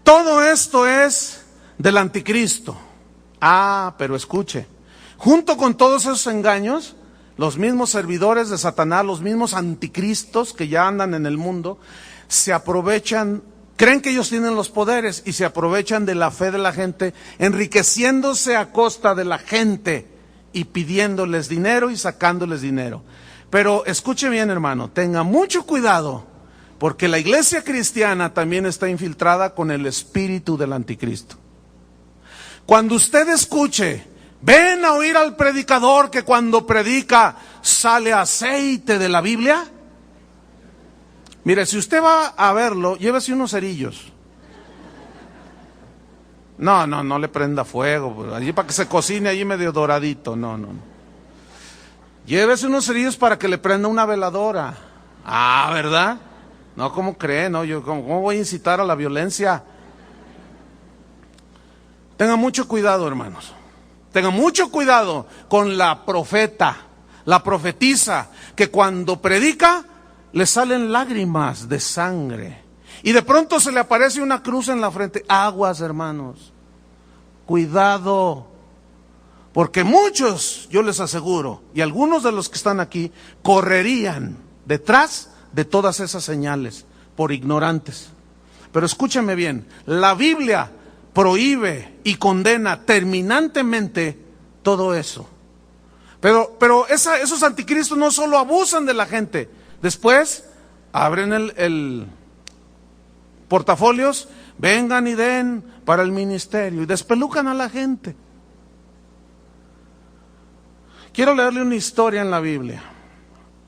Todo esto es del anticristo. Pero escuche, junto con todos esos engaños, los mismos servidores de Satanás, los mismos anticristos que ya andan en el mundo, se aprovechan, creen que ellos tienen los poderes y se aprovechan de la fe de la gente, enriqueciéndose a costa de la gente y pidiéndoles dinero y sacándoles dinero. Pero escuche bien, hermano, tenga mucho cuidado, porque la iglesia cristiana también está infiltrada con el espíritu del anticristo. Cuando usted escuche, ven a oír al predicador que cuando predica sale aceite de la Biblia. Mire, si usted va a verlo, llévese unos cerillos. No le prenda fuego, allí para que se cocine allí medio doradito, no. Llévese unos cerillos para que le prenda una veladora. ¿Verdad? No, ¿cómo cree? No, yo ¿cómo voy a incitar a la violencia? Tenga mucho cuidado, hermanos. Tenga mucho cuidado con la profeta, la profetisa, que cuando predica le salen lágrimas de sangre. Y de pronto se le aparece una cruz en la frente. Aguas, hermanos. Cuidado. Porque muchos, yo les aseguro, y algunos de los que están aquí, correrían detrás de todas esas señales por ignorantes. Pero escúchame bien, la Biblia prohíbe y condena terminantemente todo eso. Pero esos anticristos no solo abusan de la gente, después abren el portafolios, vengan y den para el ministerio y despelucan a la gente. Quiero leerle una historia en la Biblia.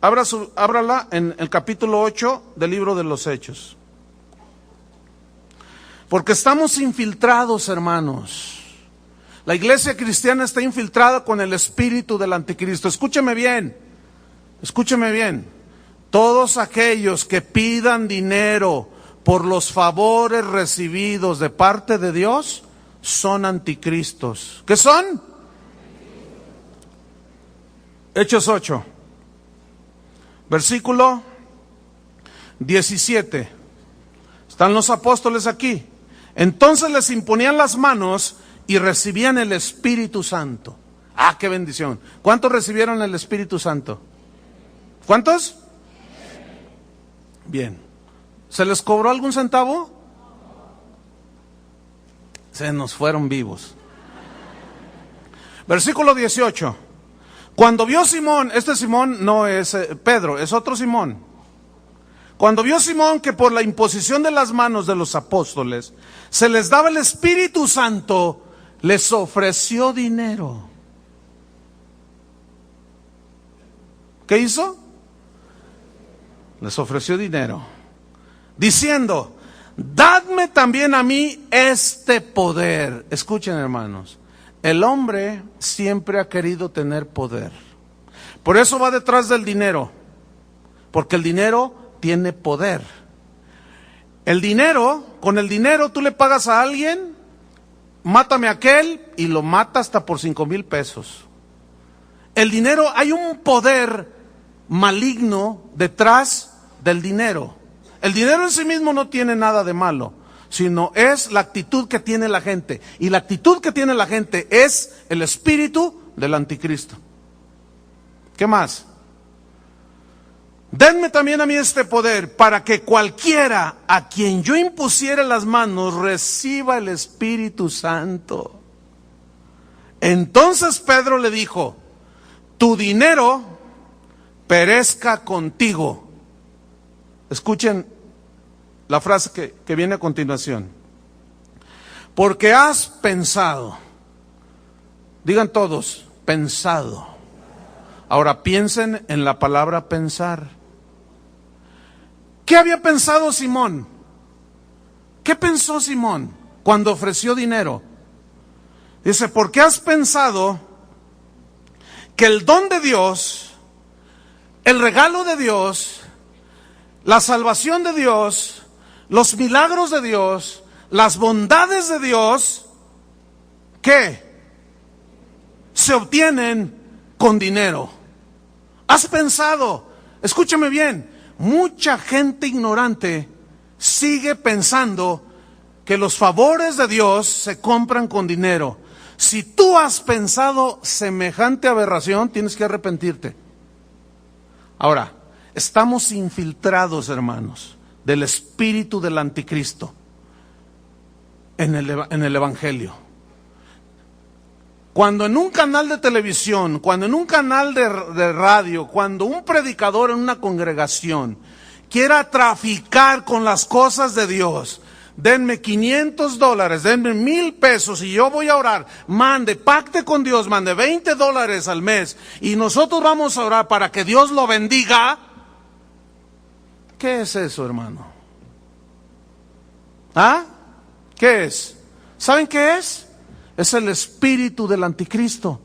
Ábrala en el capítulo 8 del libro de los Hechos. Porque estamos infiltrados, hermanos. La iglesia cristiana está infiltrada con el espíritu del anticristo. Escúcheme bien. Escúcheme bien, todos aquellos que pidan dinero por los favores recibidos de parte de Dios son anticristos. ¿Qué son? Hechos 8, versículo 17. Están los apóstoles aquí. Entonces les imponían las manos y recibían el Espíritu Santo. ¡Ah, qué bendición! ¿Cuántos recibieron el Espíritu Santo? ¿Cuántos? Bien. ¿Se les cobró algún centavo? Se nos fueron vivos. Versículo 18. Cuando vio Simón, este Simón no es Pedro, es otro Simón. Cuando vio Simón que por la imposición de las manos de los apóstoles se les daba el Espíritu Santo, les ofreció dinero. ¿Qué hizo? Les ofreció dinero, diciendo: dadme también a mí este poder. Escuchen, hermanos, el hombre siempre ha querido tener poder. Por eso va detrás del dinero, porque el dinero tiene poder. El dinero, con el dinero tú le pagas a alguien, mátame a aquel, y lo mata hasta por 5,000 pesos. El dinero, hay un poder maligno detrás del dinero. El dinero en sí mismo no tiene nada de malo, sino es la actitud que tiene la gente. Y la actitud que tiene la gente es el espíritu del anticristo. ¿Qué más? Denme también a mí este poder para que cualquiera a quien yo impusiere las manos reciba el Espíritu Santo. Entonces Pedro le dijo: tu dinero perezca contigo. Escuchen la frase que viene a continuación. Porque has pensado. Digan todos, pensado. Ahora piensen en la palabra pensar. ¿Qué había pensado Simón? ¿Qué pensó Simón cuando ofreció dinero? Dice: porque has pensado que el don de Dios, el regalo de Dios, la salvación de Dios, los milagros de Dios, las bondades de Dios, ¿qué? Se obtienen con dinero. Has pensado, escúchame bien, mucha gente ignorante sigue pensando que los favores de Dios se compran con dinero. Si tú has pensado semejante aberración, tienes que arrepentirte. Ahora, estamos infiltrados, hermanos, del espíritu del anticristo en el evangelio. Cuando en un canal de televisión, cuando en un canal de radio, cuando un predicador en una congregación quiera traficar con las cosas de Dios, denme $500, denme 1,000 pesos y yo voy a orar, pacte con Dios, mande $20 al mes y nosotros vamos a orar para que Dios lo bendiga. ¿Qué es eso, hermano? ¿Ah? ¿Qué es? ¿Saben qué es? Es el espíritu del anticristo.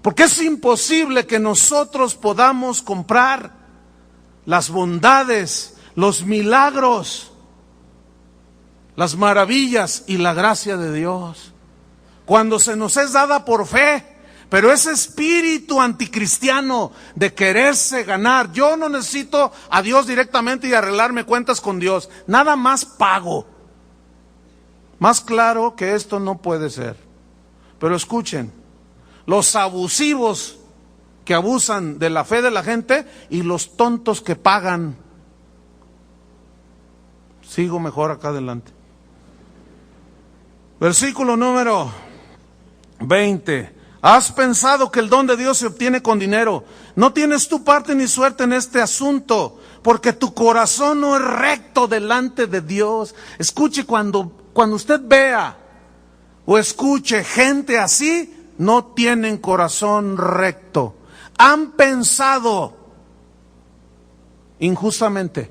Porque es imposible que nosotros podamos comprar las bondades, los milagros, las maravillas y la gracia de Dios cuando se nos es dada por fe. Pero ese espíritu anticristiano de quererse ganar, yo no necesito a Dios directamente y arreglarme cuentas con Dios, nada más pago. Más claro que esto no puede ser. Pero escuchen, los abusivos que abusan de la fe de la gente y los tontos que pagan. Sigo mejor acá adelante. Versículo número 20. Has pensado que el don de Dios se obtiene con dinero. No tienes tu parte ni suerte en este asunto, porque tu corazón no es recto delante de Dios. Escuche, cuando usted vea o escuche gente así, no tienen corazón recto. Han pensado injustamente.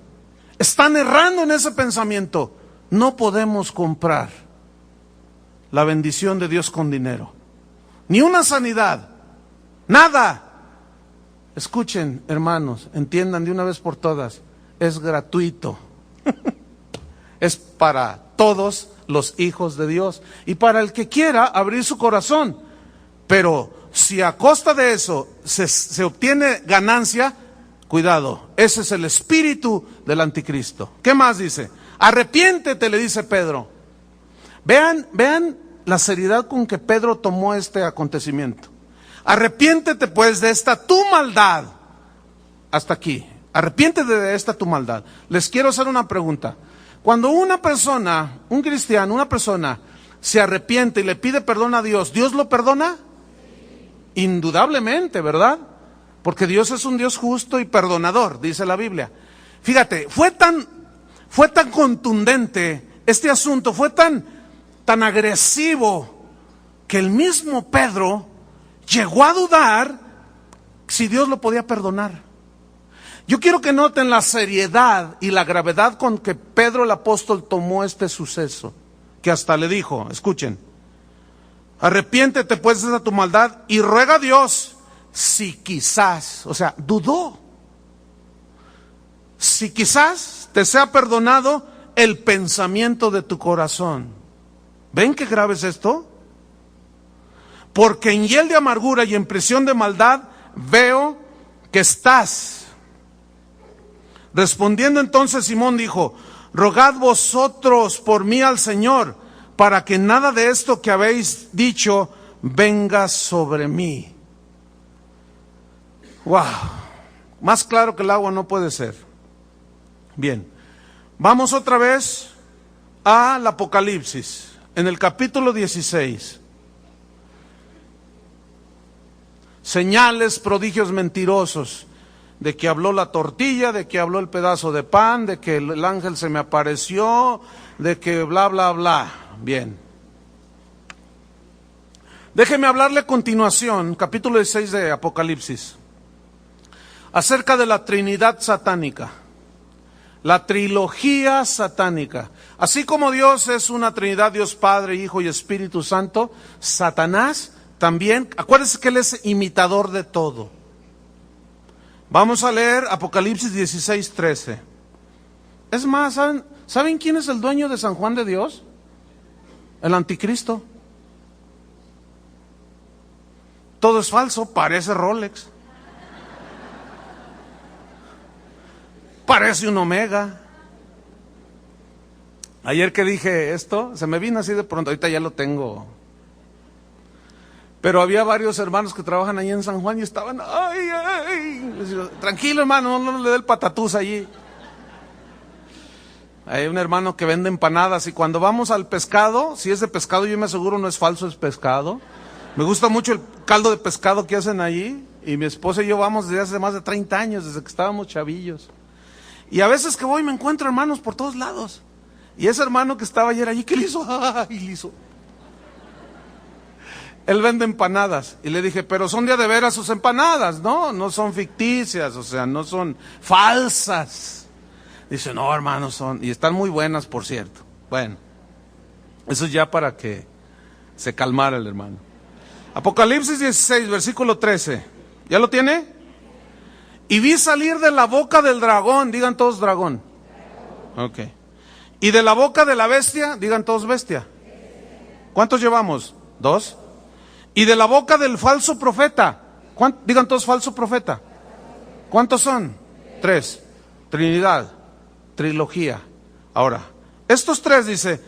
Están errando en ese pensamiento. No podemos comprar la bendición de Dios con dinero. Ni una sanidad. Nada. escuchen, hermanos, entiendan de una vez por todas, es gratuito. Es para todos los hijos de Dios y para el que quiera abrir su corazón. Pero si a costa de eso se obtiene ganancia, cuidado, ese es el espíritu del anticristo. ¿Qué más dice? Arrepiéntete, le dice Pedro. Vean la seriedad con que Pedro tomó este acontecimiento. Arrepiéntete pues de esta tu maldad. Hasta aquí. Arrepiéntete de esta tu maldad. Les quiero hacer una pregunta. Cuando una persona, un cristiano, una persona se arrepiente y le pide perdón a Dios, ¿Dios lo perdona? Indudablemente, ¿verdad? Porque Dios es un Dios justo y perdonador, dice la Biblia. Fíjate, fue tan contundente este asunto, fue tan agresivo, que el mismo Pedro llegó a dudar si Dios lo podía perdonar. Yo quiero que noten la seriedad y la gravedad con que Pedro el apóstol tomó este suceso, que hasta le dijo, escuchen, arrepiéntete pues de tu maldad y ruega a Dios si quizás, o sea, dudó, si quizás te sea perdonado el pensamiento de tu corazón. ¿Ven qué grave es esto? Porque en hiel de amargura y en prisión de maldad veo que estás. Respondiendo entonces Simón dijo, rogad vosotros por mí al Señor, para que nada de esto que habéis dicho venga sobre mí. Wow, más claro que el agua no puede ser. Bien, vamos otra vez al Apocalipsis, en el capítulo 16. Señales, prodigios mentirosos, de que habló la tortilla, de que habló el pedazo de pan, de que el ángel se me apareció, de que bla, bla, bla. Bien. Déjeme hablarle a continuación, capítulo 16 de Apocalipsis, acerca de la Trinidad satánica, la trilogía satánica. Así como Dios es una Trinidad, Dios Padre, Hijo y Espíritu Santo, Satanás también, acuérdense que él es imitador de todo. Vamos a leer Apocalipsis 16:13. Es más, ¿saben quién es el dueño de San Juan de Dios? El anticristo. Todo es falso, parece Rolex. Parece un Omega. Ayer que dije esto, se me vino así de pronto, ahorita ya lo tengo. Pero había varios hermanos que trabajan ahí en San Juan y estaban, ay. Les digo, tranquilo hermano, no le dé el patatús allí. Hay un hermano que vende empanadas y cuando vamos al pescado, si es de pescado yo me aseguro no es falso, es pescado. Me gusta mucho el caldo de pescado que hacen allí y mi esposa y yo vamos desde hace más de 30 años, desde que estábamos chavillos. Y a veces que voy me encuentro hermanos por todos lados. Y ese hermano que estaba ayer allí, ¿qué le hizo? ¡Ay, le hizo! Él vende empanadas. Y le dije, pero son de veras sus empanadas, ¿no? No son ficticias, o sea, no son falsas. Dice, no, hermano, son. Y están muy buenas, por cierto. Bueno, eso es ya para que se calmara el hermano. Apocalipsis 16, versículo 13. ¿Ya lo tiene? Y vi salir de la boca del dragón, digan todos dragón. Ok. Y de la boca de la bestia, digan todos bestia. ¿Cuántos llevamos? 2. Y de la boca del falso profeta, digan todos falso profeta. ¿Cuántos son? 3. Trinidad, trilogía. Ahora, estos 3 dice,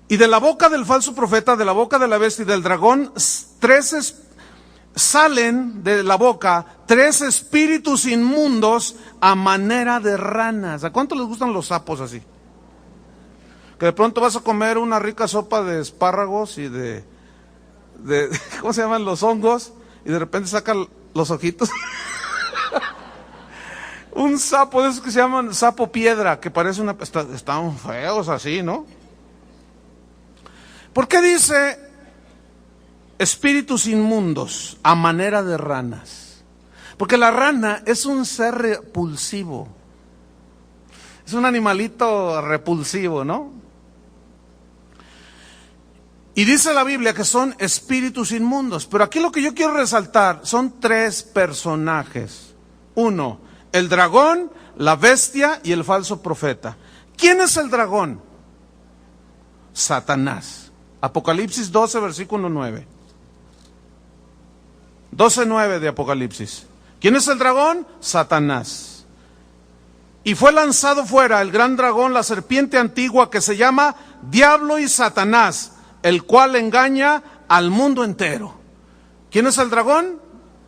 y de la boca del falso profeta, de la boca de la bestia y del dragón, salen de la boca 3 espíritus inmundos a manera de ranas. ¿A cuánto les gustan los sapos así? Que de pronto vas a comer una rica sopa de espárragos y de ¿cómo se llaman? Los hongos, y de repente sacan los ojitos. Un sapo de esos que se llaman sapo piedra, que parece una... Están feos así, ¿no? ¿Por qué dice espíritus inmundos a manera de ranas? Porque la rana es un ser repulsivo. Es un animalito repulsivo, ¿no? Y dice la Biblia que son espíritus inmundos. Pero aquí lo que yo quiero resaltar son 3 personajes. Uno, el dragón, la bestia y el falso profeta. ¿Quién es el dragón? Satanás. Apocalipsis 12, versículo 9. 12:9 de Apocalipsis. ¿Quién es el dragón? Satanás. Y fue lanzado fuera el gran dragón, la serpiente antigua, que se llama Diablo y Satanás, el cual engaña al mundo entero. ¿Quién es el dragón?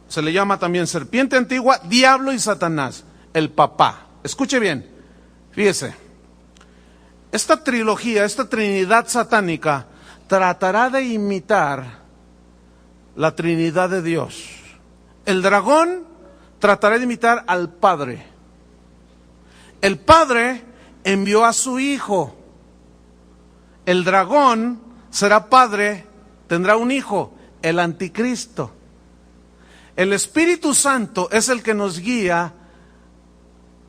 Se le llama también serpiente antigua, Diablo y Satanás, el papá. Escuche bien, fíjese. Esta trilogía, esta trinidad satánica, tratará de imitar la Trinidad de Dios. El dragón tratará de imitar al Padre. El Padre envió a su Hijo. El dragón será padre, tendrá un hijo, el anticristo. El Espíritu Santo es el que nos guía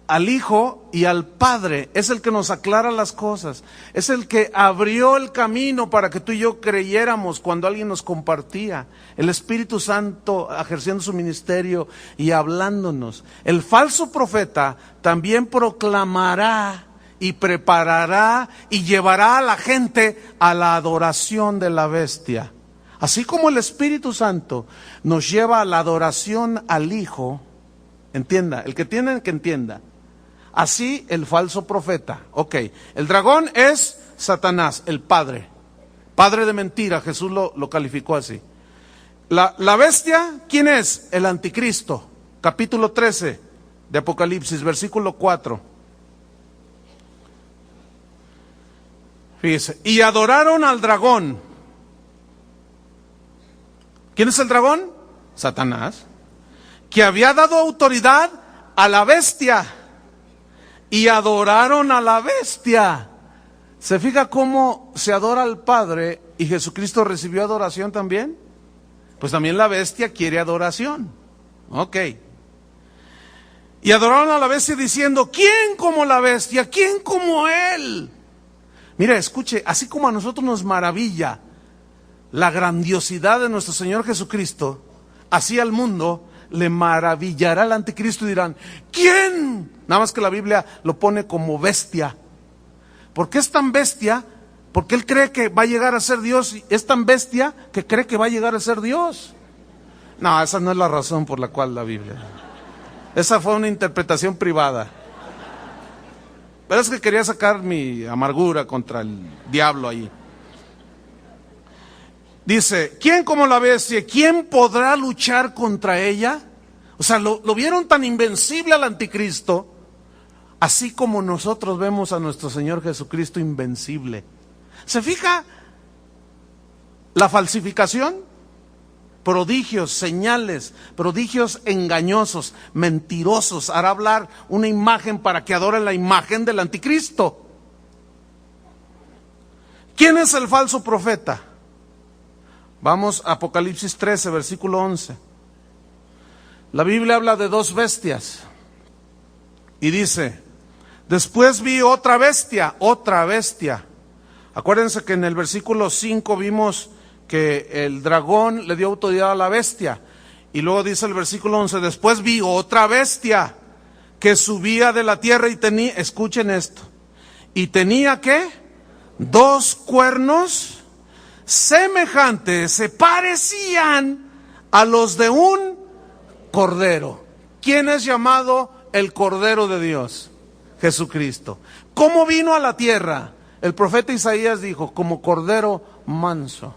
al Hijo y al Padre, es el que nos aclara las cosas, es el que abrió el camino para que tú y yo creyéramos cuando alguien nos compartía. El Espíritu Santo ejerciendo su ministerio y hablándonos. El falso profeta también proclamará y preparará y llevará a la gente a la adoración de la bestia. Así como el Espíritu Santo nos lleva a la adoración al Hijo, entienda, el que tiene que entienda. Así el falso profeta. Ok, el dragón es Satanás, el padre de mentira, Jesús lo calificó así. La bestia, ¿quién es? El anticristo, capítulo 13 de Apocalipsis, versículo 4. Fíjese, y adoraron al dragón. ¿Quién es el dragón? Satanás, que había dado autoridad a la bestia. Y adoraron a la bestia. ¿Se fija cómo se adora al Padre y Jesucristo recibió adoración también? Pues también la bestia quiere adoración. Ok. Y adoraron a la bestia diciendo, ¿quién como la bestia? ¿Quién como él? Mira, escuche, así como a nosotros nos maravilla la grandiosidad de nuestro Señor Jesucristo, así al mundo le maravillará el anticristo y dirán, ¿quién? Nada más que la Biblia lo pone como bestia. ¿Por qué es tan bestia? Porque él cree que va a llegar a ser Dios. Y es tan bestia que cree que va a llegar a ser Dios. No, esa no es la razón por la cual la Biblia. Esa fue una interpretación privada. Pero es que quería sacar mi amargura contra el diablo ahí. Dice, ¿quién como la bestia? ¿Quién podrá luchar contra ella? O sea, lo vieron tan invencible al anticristo, así como nosotros vemos a nuestro Señor Jesucristo invencible. ¿Se fija la falsificación? Prodigios, señales, prodigios engañosos, mentirosos, hará hablar una imagen para que adoren la imagen del anticristo. ¿Quién es el falso profeta? Vamos a Apocalipsis 13, versículo 11. La Biblia habla de dos bestias. Y dice, después vi otra bestia. Acuérdense que en el versículo 5 vimos que el dragón le dio autoridad a la bestia. Y luego dice el versículo 11, después vi otra bestia que subía de la tierra y tenía, escuchen esto, y tenía ¿qué? 2 cuernos semejantes, se parecían a los de un cordero. ¿Quién es llamado el Cordero de Dios? Jesucristo. ¿Cómo vino a la tierra? El profeta Isaías dijo, como cordero manso,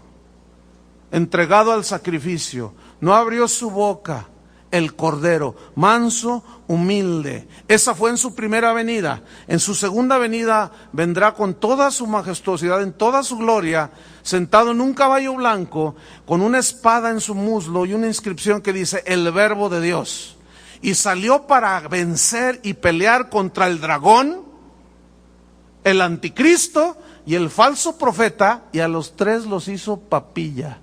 entregado al sacrificio, no abrió su boca. El cordero, manso, humilde. Esa fue en su primera venida. En su segunda venida vendrá con toda su majestuosidad, en toda su gloria, sentado en un caballo blanco, con una espada en su muslo y una inscripción que dice, el Verbo de Dios. Y salió para vencer y pelear contra el dragón, el anticristo y el falso profeta, y a los 3 los hizo papilla.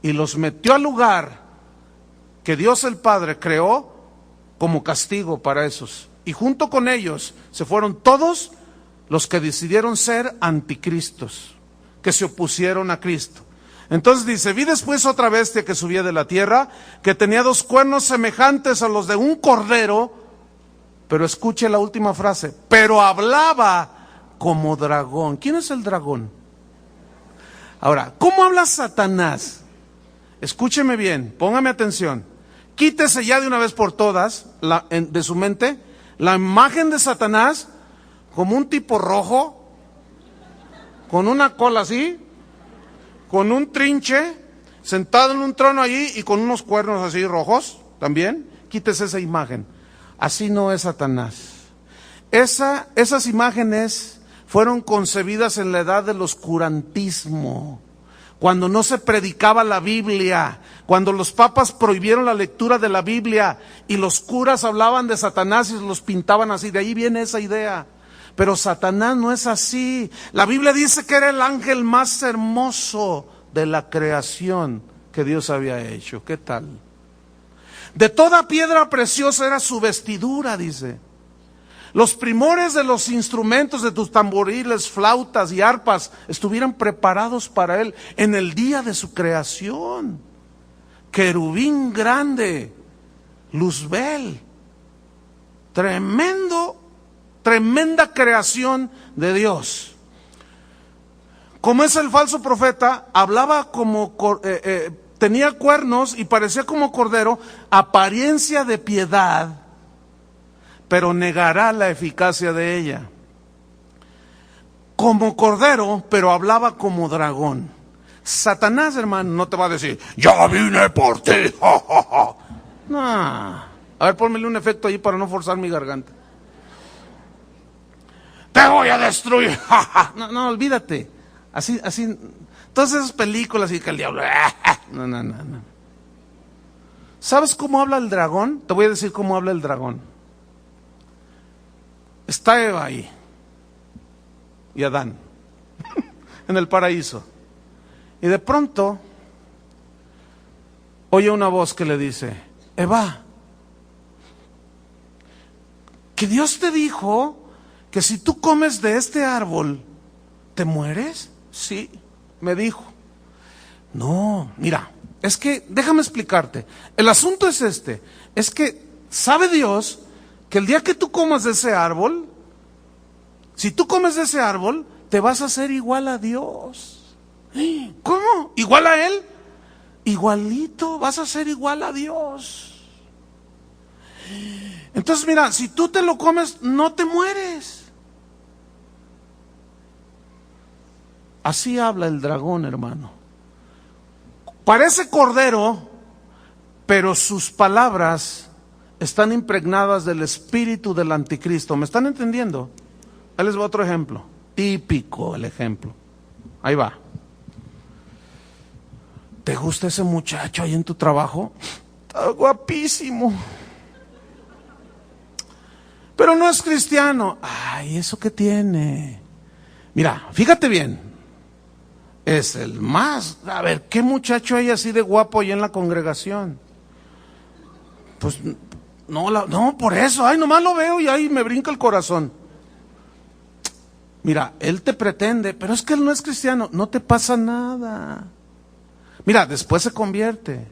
Y los metió al lugar que Dios el Padre creó como castigo para esos. Y junto con ellos se fueron todos los que decidieron ser anticristos, que se opusieron a Cristo. Entonces dice, vi después otra bestia que subía de la tierra, que tenía 2 cuernos semejantes a los de un cordero, pero escuche la última frase, pero hablaba como dragón. ¿Quién es el dragón? Ahora, ¿cómo habla Satanás? Escúcheme bien, póngame atención. Quítese ya de una vez por todas de su mente la imagen de Satanás como un tipo rojo, con una cola así, con un trinche, sentado en un trono allí y con unos cuernos así rojos también. Quítese esa imagen. Así no es Satanás. Esas imágenes fueron concebidas en la edad del oscurantismo, cuando no se predicaba la Biblia, cuando los papas prohibieron la lectura de la Biblia y los curas hablaban de Satanás y los pintaban así. De ahí viene esa idea. Pero Satanás no es así. La Biblia dice que era el ángel más hermoso de la creación que Dios había hecho. ¿Qué tal? De toda piedra preciosa era su vestidura, dice. Los primores de los instrumentos de tus tamboriles, flautas y arpas estuvieran preparados para él en el día de su creación. Querubín grande, Luzbel, tremenda creación de Dios. Como es el falso profeta, hablaba como tenía cuernos y parecía como cordero, apariencia de piedad, pero negará la eficacia de ella. Como cordero, pero hablaba como dragón. Satanás, hermano, no te va a decir, ya vine por ti. No. A ver, pónmele un efecto ahí para no forzar mi garganta. Te voy a destruir. No, olvídate. Así, todas esas películas y que el diablo. No. ¿Sabes cómo habla el dragón? Te voy a decir cómo habla el dragón. Está Eva ahí y Adán en el paraíso. Y de pronto oye una voz que le dice, Eva, que Dios te dijo que si tú comes de este árbol, ¿te mueres? Sí, me dijo. No, mira, es que, déjame explicarte. El asunto es es que sabe Dios que el día que tú comas de ese árbol, si tú comes de ese árbol, te vas a hacer igual a Dios. ¿Cómo? ¿Igual a Él? Igualito, vas a ser igual a Dios. Entonces mira, si tú te lo comes, no te mueres. Así habla el dragón, hermano. Parece cordero, pero sus palabras están impregnadas del espíritu del anticristo. ¿Me están entendiendo? Ahí les va otro ejemplo. Típico el ejemplo. Ahí va. ¿Te gusta ese muchacho ahí en tu trabajo? Está guapísimo. Pero no es cristiano. Ay, ¿eso qué tiene? Mira, fíjate bien. Es el más. A ver, ¿qué muchacho hay así de guapo ahí en la congregación? Pues no, por eso. Ay, nomás lo veo y ahí me brinca el corazón. Mira, él te pretende, pero es que él no es cristiano. No te pasa nada. Mira, después se convierte.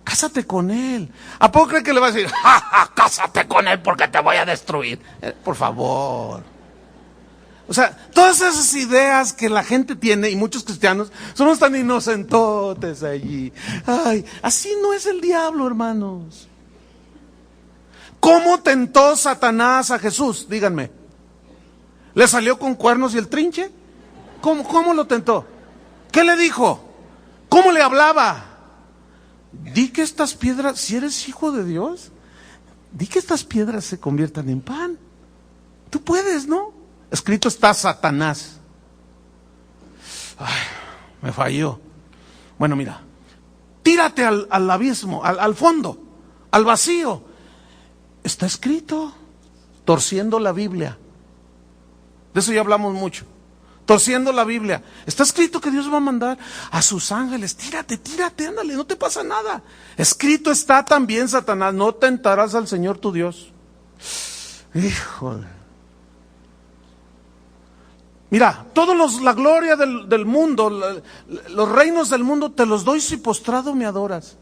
Cásate con él. ¿A poco cree que le va a decir, cásate con él porque te voy a destruir? Por favor. O sea, todas esas ideas que la gente tiene, y muchos cristianos, somos tan inocentotes allí. Ay, así no es el diablo, hermanos. ¿Cómo tentó Satanás a Jesús? Díganme. ¿Le salió con cuernos y el trinche? ¿Cómo lo tentó? ¿Qué le dijo? ¿Cómo le hablaba? Di que estas piedras, si eres hijo de Dios, di que estas piedras se conviertan en pan. Tú puedes, ¿no? Escrito está Satanás. Ay, me falló. Bueno, mira, tírate al abismo, al fondo, al vacío. Está escrito, torciendo la Biblia. De eso ya hablamos mucho. Torciendo la Biblia. Está escrito que Dios va a mandar a sus ángeles. Tírate, ándale, no te pasa nada. Escrito está también, Satanás, no tentarás al Señor tu Dios. Híjole. Mira, la gloria del mundo, los reinos del mundo te los doy si postrado me adoras.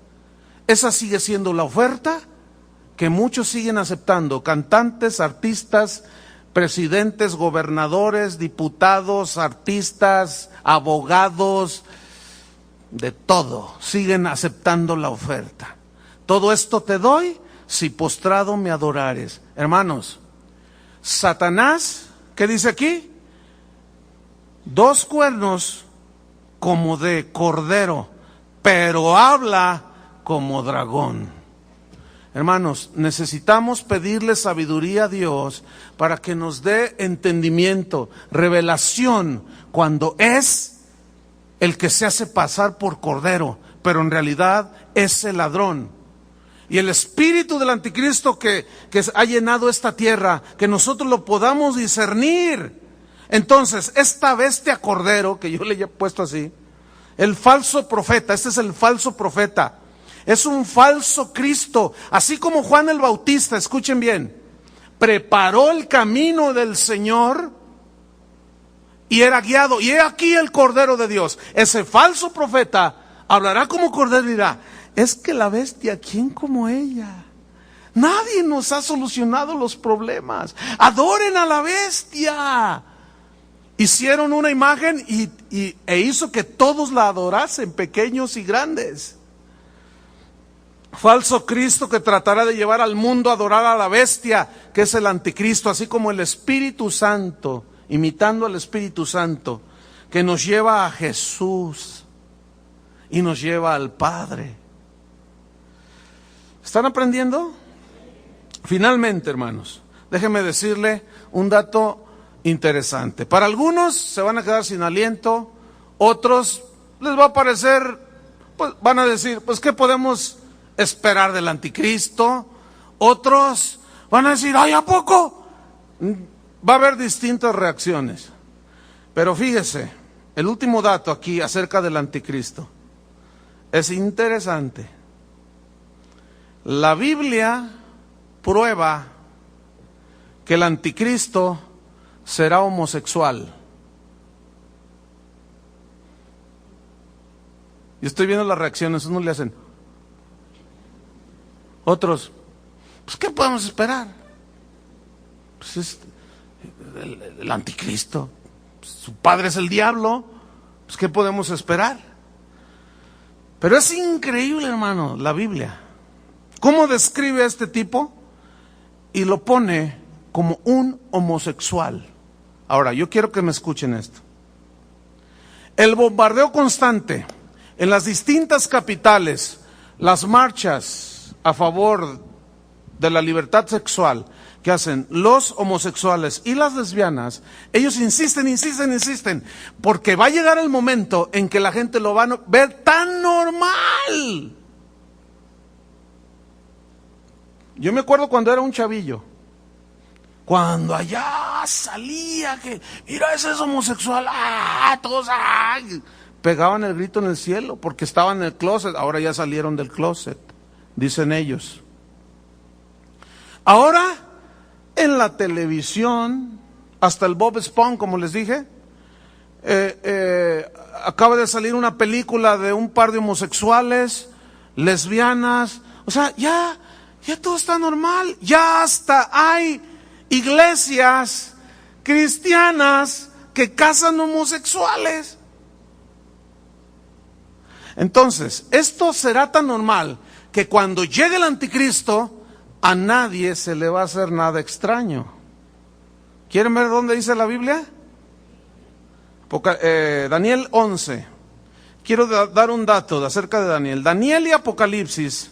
Esa sigue siendo la oferta que muchos siguen aceptando. Cantantes, artistas, presidentes, gobernadores, diputados, artistas, abogados, de todo, siguen aceptando la oferta. Todo esto te doy si postrado me adorares. Hermanos, Satanás, ¿qué dice aquí? 2 cuernos como de cordero, pero habla como dragón. Hermanos, necesitamos pedirle sabiduría a Dios para que nos dé entendimiento, revelación, cuando es el que se hace pasar por cordero, pero en realidad es el ladrón. Y el espíritu del anticristo que ha llenado esta tierra, que nosotros lo podamos discernir. Entonces, esta bestia cordero, que yo le he puesto así, el falso profeta, este es el falso profeta, es un falso Cristo, así como Juan el Bautista, escuchen bien, preparó el camino del Señor y era guiado, y he aquí el Cordero de Dios. Ese falso profeta hablará como cordero y dirá, es que la bestia, ¿quién como ella? Nadie nos ha solucionado los problemas, adoren a la bestia. Hicieron una imagen e hizo que todos la adorasen, pequeños y grandes. Falso Cristo que tratará de llevar al mundo a adorar a la bestia, que es el anticristo, así como el Espíritu Santo, imitando al Espíritu Santo, que nos lleva a Jesús y nos lleva al Padre. ¿Están aprendiendo? Finalmente, hermanos, déjenme decirle un dato interesante. Para algunos se van a quedar sin aliento, otros les va a parecer, pues van a decir, pues ¿qué podemos esperar del anticristo? Otros van a decir, ay, ¿a poco? Va a haber distintas reacciones. Pero fíjese, el último dato aquí acerca del anticristo es interesante. La Biblia prueba que el anticristo será homosexual. Y estoy viendo las reacciones, unos le hacen, otros, pues ¿qué podemos esperar? Pues es el anticristo, su padre es el diablo, pues ¿qué podemos esperar? Pero es increíble, hermano, la Biblia. ¿Cómo describe a este tipo? Y lo pone como un homosexual. Ahora, yo quiero que me escuchen esto. El bombardeo constante en las distintas capitales, las marchas a favor de la libertad sexual que hacen los homosexuales y las lesbianas, ellos insisten, porque va a llegar el momento en que la gente lo va a ver tan normal. Yo me acuerdo cuando era un chavillo, cuando allá salía que, mira, ese es homosexual, todos pegaban el grito en el cielo porque estaban en el closet. Ahora ya salieron del closet, dicen ellos. Ahora en la televisión, hasta el Bob Esponja, como les dije, acaba de salir una película de un par de homosexuales, lesbianas, o sea, ya todo está normal, ya hasta hay iglesias cristianas que casan homosexuales. Entonces, esto será tan normal que cuando llegue el anticristo, a nadie se le va a hacer nada extraño. ¿Quieren ver dónde dice la Biblia? Daniel 11. Quiero dar un dato acerca de Daniel. Daniel y Apocalipsis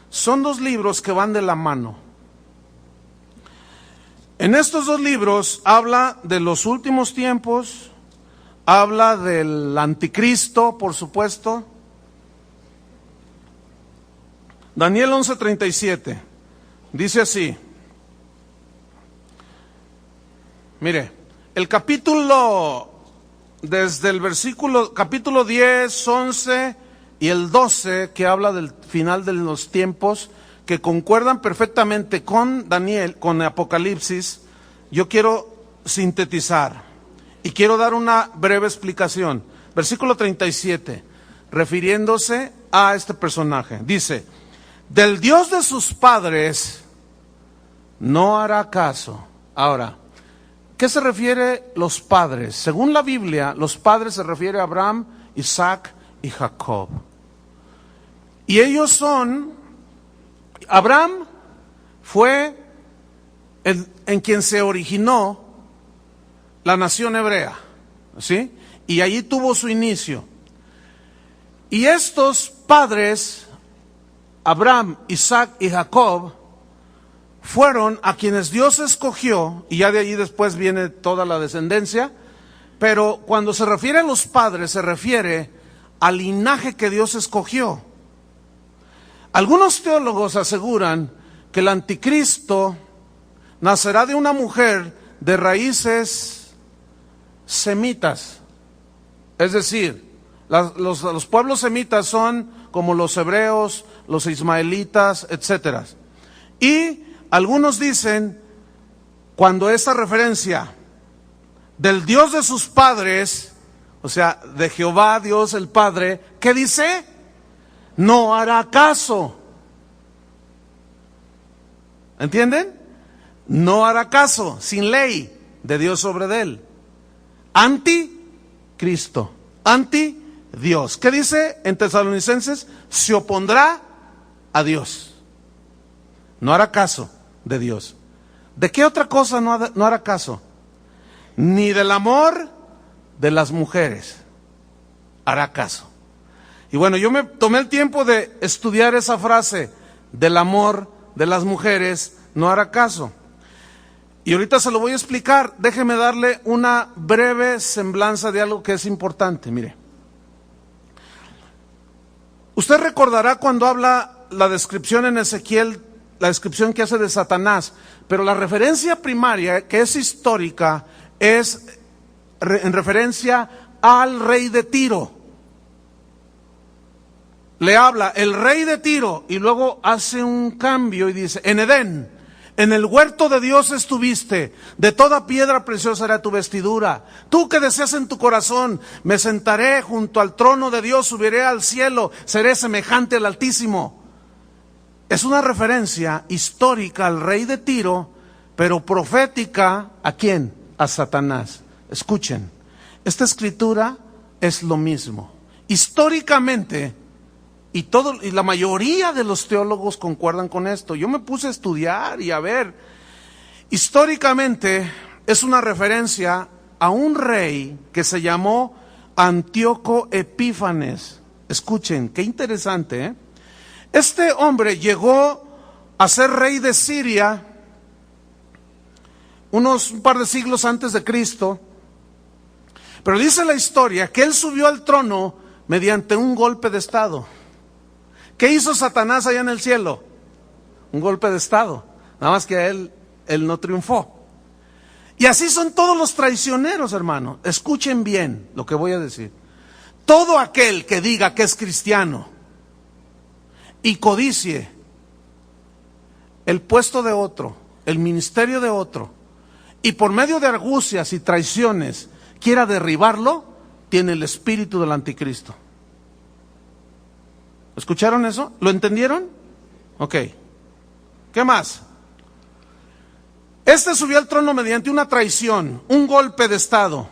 son 2 libros que van de la mano. En estos 2 libros habla de los últimos tiempos, habla del anticristo, por supuesto. Daniel 11:37 dice así. Mire, el capítulo, desde el capítulo 10, 11 y el 12, que habla del final de los tiempos, que concuerdan perfectamente con Daniel, con Apocalipsis, yo quiero sintetizar. Y quiero dar una breve explicación. Versículo 37, refiriéndose a este personaje. Dice, del Dios de sus padres no hará caso. Ahora, ¿qué se refiere los padres? Según la Biblia, los padres se refiere a Abraham, Isaac y Jacob. Y ellos son, Abraham fue en quien se originó la nación hebrea, ¿sí? Y allí tuvo su inicio. Y estos padres, Abraham, Isaac y Jacob, fueron a quienes Dios escogió, y ya de allí después viene toda la descendencia, pero cuando se refiere a los padres, se refiere al linaje que Dios escogió. Algunos teólogos aseguran que el anticristo nacerá de una mujer de raíces semitas. Es decir, los pueblos semitas son como los hebreos, los ismaelitas, etc. Y algunos dicen, cuando esta referencia del Dios de sus padres, o sea, de Jehová Dios el Padre, ¿qué dice? No hará caso. ¿Entienden? No hará caso, sin ley de Dios sobre él. Anticristo, anti-Dios. ¿Qué dice en Tesalonicenses? Se opondrá a Dios. No hará caso de Dios. ¿De qué otra cosa no hará caso? Ni del amor de las mujeres hará caso. Y bueno, yo me tomé el tiempo de estudiar esa frase, del amor de las mujeres no hará caso. Y ahorita se lo voy a explicar. Déjeme darle una breve semblanza de algo que es importante. Mire, usted recordará cuando habla la descripción en Ezequiel, la descripción que hace de Satanás, pero la referencia primaria, que es histórica, es en referencia al rey de Tiro. Le habla el rey de Tiro y luego hace un cambio y dice, en Edén, en el huerto de Dios estuviste, de toda piedra preciosa era tu vestidura. Tú que deseas en tu corazón, me sentaré junto al trono de Dios, subiré al cielo, seré semejante al Altísimo. Es una referencia histórica al rey de Tiro, pero profética, ¿a quién? A Satanás. Escuchen, esta escritura es lo mismo. Históricamente, y la mayoría de los teólogos concuerdan con esto. Yo me puse a estudiar y a ver. Históricamente es una referencia a un rey que se llamó Antíoco Epífanes. Escuchen, qué interesante, ¿eh? Este hombre llegó a ser rey de Siria un par de siglos antes de Cristo. Pero dice la historia que él subió al trono mediante un golpe de estado. ¿Qué hizo Satanás allá en el cielo? Un golpe de estado. Nada más que él no triunfó. Y así son todos los traicioneros, hermano. Escuchen bien lo que voy a decir. Todo aquel que diga que es cristiano y codicie el puesto de otro, el ministerio de otro, y por medio de argucias y traiciones quiera derribarlo, tiene el espíritu del anticristo. ¿Escucharon eso? ¿Lo entendieron? Ok. ¿Qué más? Este subió al trono mediante una traición, un golpe de estado.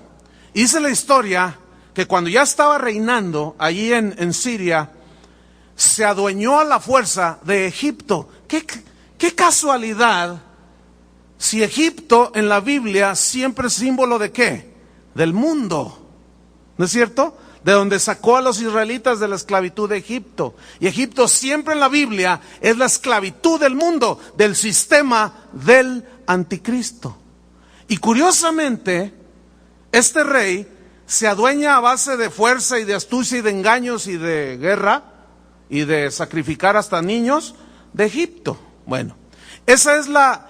Y dice la historia que cuando ya estaba reinando allí en Siria, se adueñó a la fuerza de Egipto. ¿Qué casualidad si Egipto en la Biblia siempre es símbolo de qué? Del mundo. ¿No es cierto? De donde sacó a los israelitas de la esclavitud de Egipto. Y Egipto siempre en la Biblia es la esclavitud del mundo, del sistema del anticristo. Y curiosamente, este rey se adueña a base de fuerza y de astucia y de engaños y de guerra y de sacrificar hasta niños de Egipto. Bueno, esa es la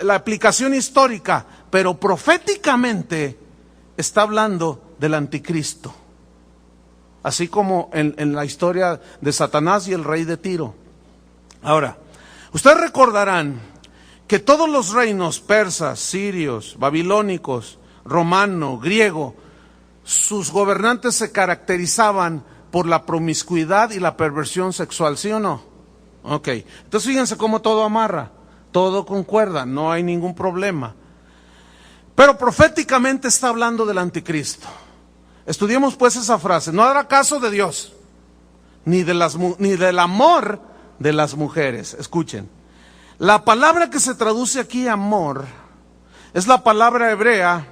aplicación histórica, pero proféticamente está hablando del anticristo, así como en la historia de Satanás y el rey de Tiro. Ahora, ustedes recordarán que todos los reinos persas, sirios, babilónicos, romano, griego, sus gobernantes se caracterizaban por la promiscuidad y la perversión sexual, ¿sí o no? Ok, entonces fíjense cómo todo amarra, todo concuerda, no hay ningún problema. Pero proféticamente está hablando del anticristo. Estudiemos pues esa frase: no hará caso de Dios, ni del amor de las mujeres. Escuchen, la palabra que se traduce aquí amor es la palabra hebrea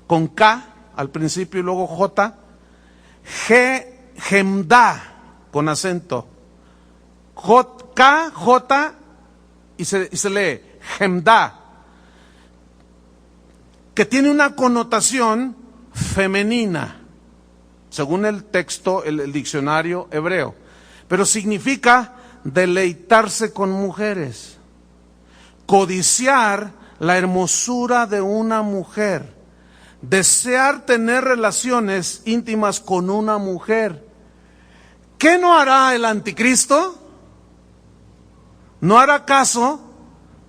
con K al principio y luego J, gemda con acento, K, J y se lee gemda, que tiene una connotación femenina, según el texto, el diccionario hebreo, pero significa deleitarse con mujeres, codiciar la hermosura de una mujer, desear tener relaciones íntimas con una mujer. ¿Qué no hará el anticristo? No hará caso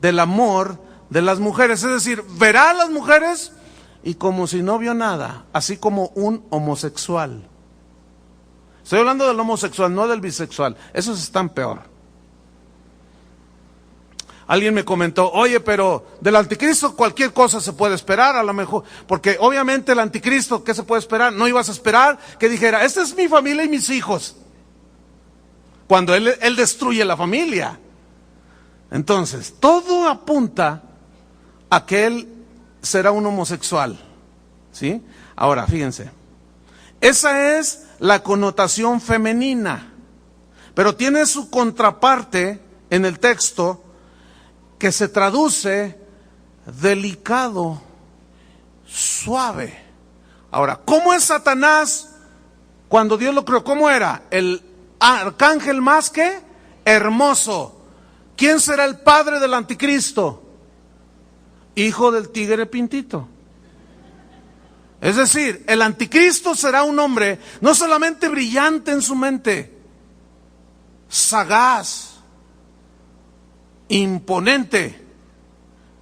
del amor de las mujeres, es decir, verá a las mujeres y como si no vio nada, así como un homosexual. Estoy hablando del homosexual, no del bisexual, esos están peor. Alguien me comentó, oye, pero del anticristo cualquier cosa se puede esperar, a lo mejor, porque obviamente el anticristo, ¿qué se puede esperar? No ibas a esperar que dijera, esta es mi familia y mis hijos, cuando él destruye la familia. Entonces, todo apunta a que él será un homosexual, ¿sí? Ahora, fíjense, esa es la connotación femenina, pero tiene su contraparte en el texto que se traduce delicado, suave. Ahora, ¿cómo es Satanás cuando Dios lo creó? ¿Cómo era? El arcángel más que hermoso. ¿Quién será el padre del anticristo? Hijo del tigre pintito. Es decir, el anticristo será un hombre no solamente brillante en su mente, sagaz, imponente,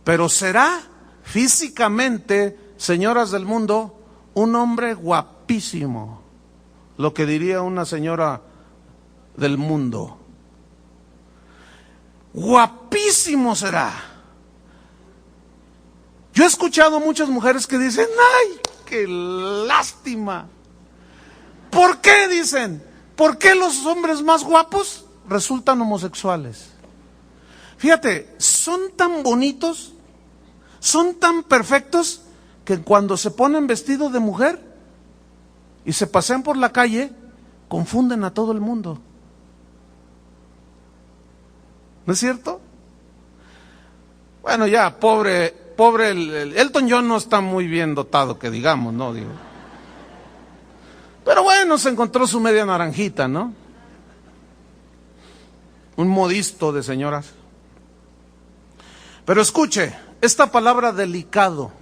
pero será físicamente, señoras del mundo, un hombre guapísimo, lo que diría una señora del mundo. Guapísimo será. Yo he escuchado muchas mujeres que dicen, ¡ay, qué lástima! ¿Por qué? Dicen, ¿por qué los hombres más guapos resultan homosexuales? Fíjate, son tan bonitos, son tan perfectos, que cuando se ponen vestido de mujer y se pasean por la calle, confunden a todo el mundo. ¿No es cierto? Bueno, ya, pobre el Elton John no está muy bien dotado, que digamos, ¿no? Digo. Pero bueno, se encontró su media naranjita, ¿no? Un modisto de señoras. Pero escuche, esta palabra delicado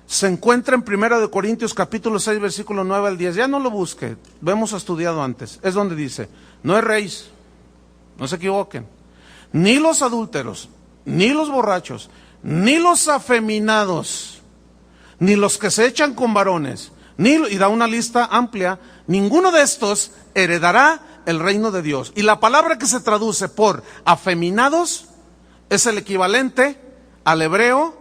se encuentra en 1 Corintios capítulo 6, versículo 9 al 10. Ya no lo busque, lo hemos estudiado antes. Es donde dice, no erréis, no se equivoquen, ni los adúlteros, ni los borrachos, ni los afeminados, ni los que se echan con varones, y da una lista amplia, ninguno de estos heredará el reino de Dios. Y la palabra que se traduce por afeminados es el equivalente al hebreo,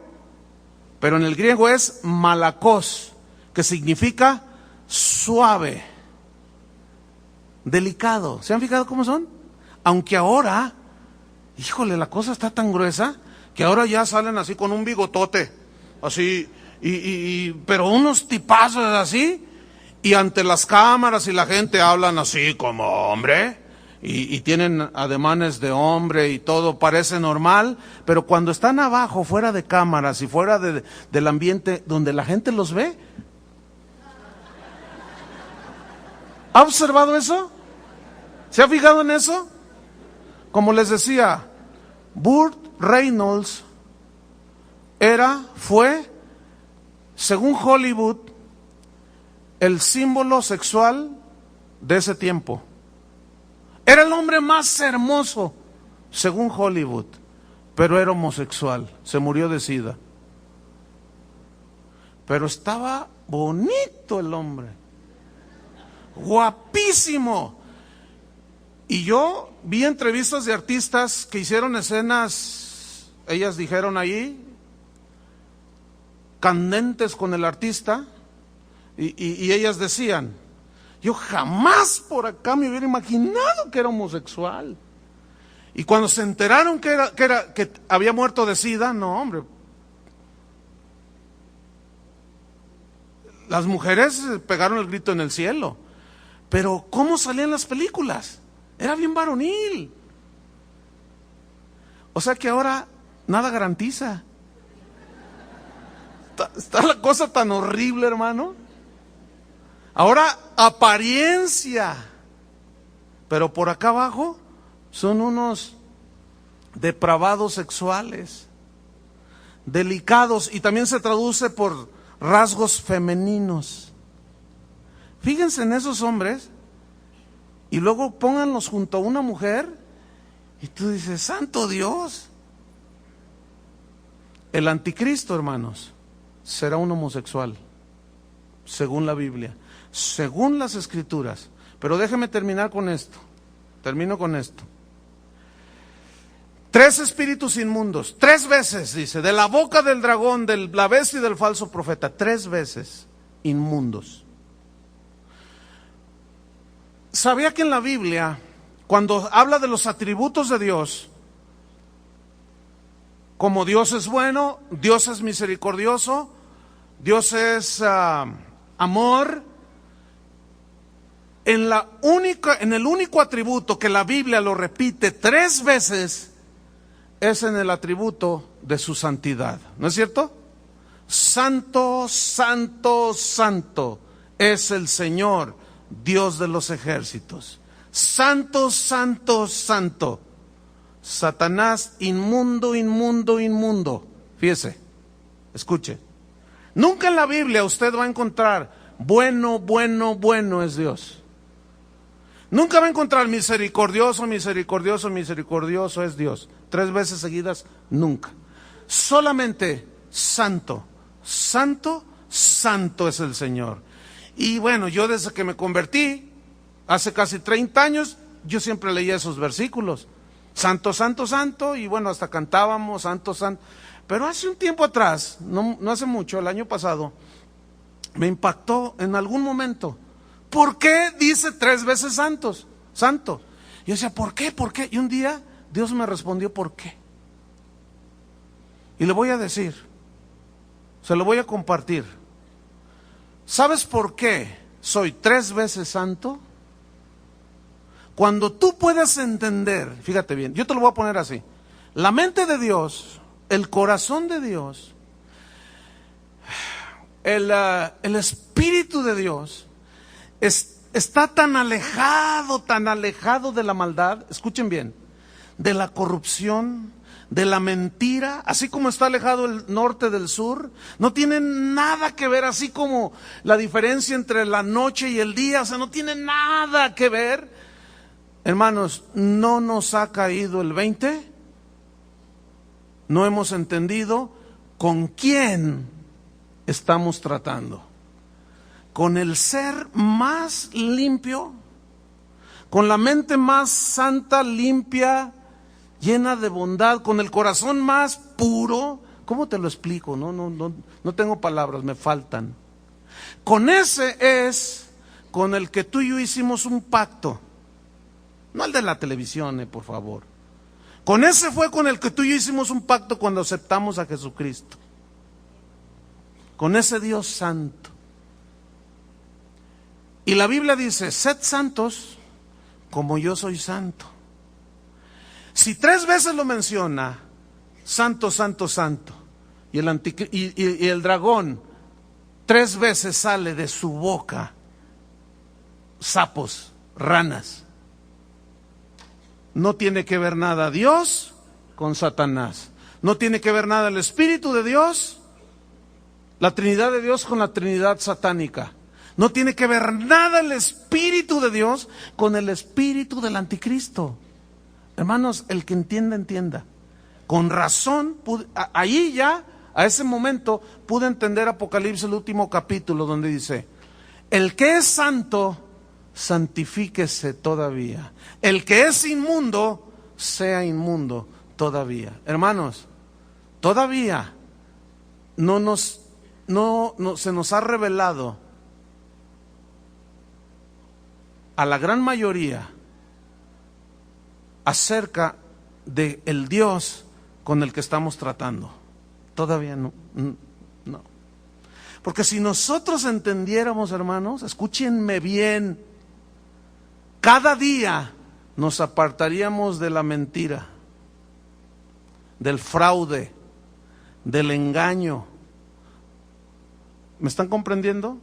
pero en el griego es malakos, que significa suave, delicado. ¿Se han fijado cómo son? Aunque ahora, híjole, la cosa está tan gruesa que ahora ya salen así con un bigotote, así, pero unos tipazos así, y ante las cámaras y la gente hablan así como hombre, y tienen ademanes de hombre y todo parece normal, pero cuando están abajo, fuera de cámaras y fuera del ambiente donde la gente los ve, ¿ha observado eso? ¿Se ha fijado en eso? Como les decía, Burt Reynolds fue, según Hollywood, el símbolo sexual de ese tiempo. Era el hombre más hermoso, según Hollywood, pero era homosexual, se murió de SIDA. pero estaba bonito el hombre, guapísimo. Y yo vi entrevistas de artistas que hicieron escenas, ellas dijeron ahí, candentes con el artista, y ellas decían, yo jamás por acá me hubiera imaginado que era homosexual. Y cuando se enteraron que había muerto de SIDA, no, hombre, las mujeres pegaron el grito en el cielo. Pero ¿cómo salían las películas? Era bien varonil. O sea que ahora nada garantiza. Está la cosa tan horrible, hermano. Ahora apariencia, pero por acá abajo son unos depravados sexuales, delicados, y también se traduce por rasgos femeninos. Fíjense en esos hombres y luego pónganlos junto a una mujer y tú dices, santo Dios. El anticristo, hermanos, será un homosexual, según la Biblia, según las Escrituras. Pero déjeme terminar con esto. Termino con esto. 3 espíritus inmundos, 3 veces, dice, de la boca del dragón, de la bestia y del falso profeta, 3 veces inmundos. ¿Sabía que en la Biblia, cuando habla de los atributos de Dios, como Dios es bueno, Dios es misericordioso, Dios es amor, en el único atributo que la Biblia lo repite 3 veces, es en el atributo de su santidad, ¿no es cierto? Santo, santo, santo es el Señor, Dios de los ejércitos. Santo, santo, santo. Satanás, inmundo, inmundo, inmundo. Fíjese, escuche. Nunca en la Biblia usted va a encontrar bueno, bueno, bueno es Dios. Nunca va a encontrar misericordioso, misericordioso, misericordioso es Dios. 3 veces seguidas, nunca. Solamente santo, santo, santo es el Señor. Y bueno, yo desde que me convertí, hace casi 30 años, yo siempre leía esos versículos. Santo, santo, santo, y bueno, hasta cantábamos, santo, santo. Pero hace un tiempo atrás, no hace mucho, el año pasado, me impactó en algún momento. ¿Por qué dice 3 veces santos? Santo. Yo decía, ¿por qué? ¿Por qué? Y un día Dios me respondió, ¿por qué? Y le voy a decir, se lo voy a compartir. ¿Sabes por qué soy 3 veces santo? Cuando tú puedes entender, fíjate bien, yo te lo voy a poner así. La mente de Dios, el corazón de Dios, el Espíritu de Dios está tan alejado de la maldad, escuchen bien, de la corrupción, de la mentira, así como está alejado el norte del sur. No tiene nada que ver, así como la diferencia entre la noche y el día, o sea, no tiene nada que ver. Hermanos, no nos ha caído el 20, no hemos entendido con quién estamos tratando. Con el ser más limpio, con la mente más santa, limpia, llena de bondad, con el corazón más puro. ¿Cómo te lo explico? No tengo palabras, me faltan. Con ese es con el que tú y yo hicimos un pacto. No el de la televisión, por favor. Con ese fue con el que tú y yo hicimos un pacto cuando aceptamos a Jesucristo. Con ese Dios santo. Y la Biblia dice, sed santos como yo soy santo. Si 3 veces lo menciona, santo, santo, santo, y el dragón 3 veces sale de su boca sapos, ranas, no tiene que ver nada Dios con Satanás. No tiene que ver nada el Espíritu de Dios, la Trinidad de Dios con la Trinidad satánica. No tiene que ver nada el Espíritu de Dios con el espíritu del anticristo. Hermanos, el que entienda, entienda. Con razón, ahí ya a ese momento pude entender Apocalipsis, el último capítulo, donde dice: el que es santo, santifíquese todavía. El que es inmundo, sea inmundo todavía. Hermanos, todavía no se nos ha revelado a la gran mayoría acerca de el Dios con el que estamos tratando. Todavía no. Porque si nosotros entendiéramos, hermanos, escúchenme bien, cada día nos apartaríamos de la mentira, del fraude, del engaño. ¿Me están comprendiendo?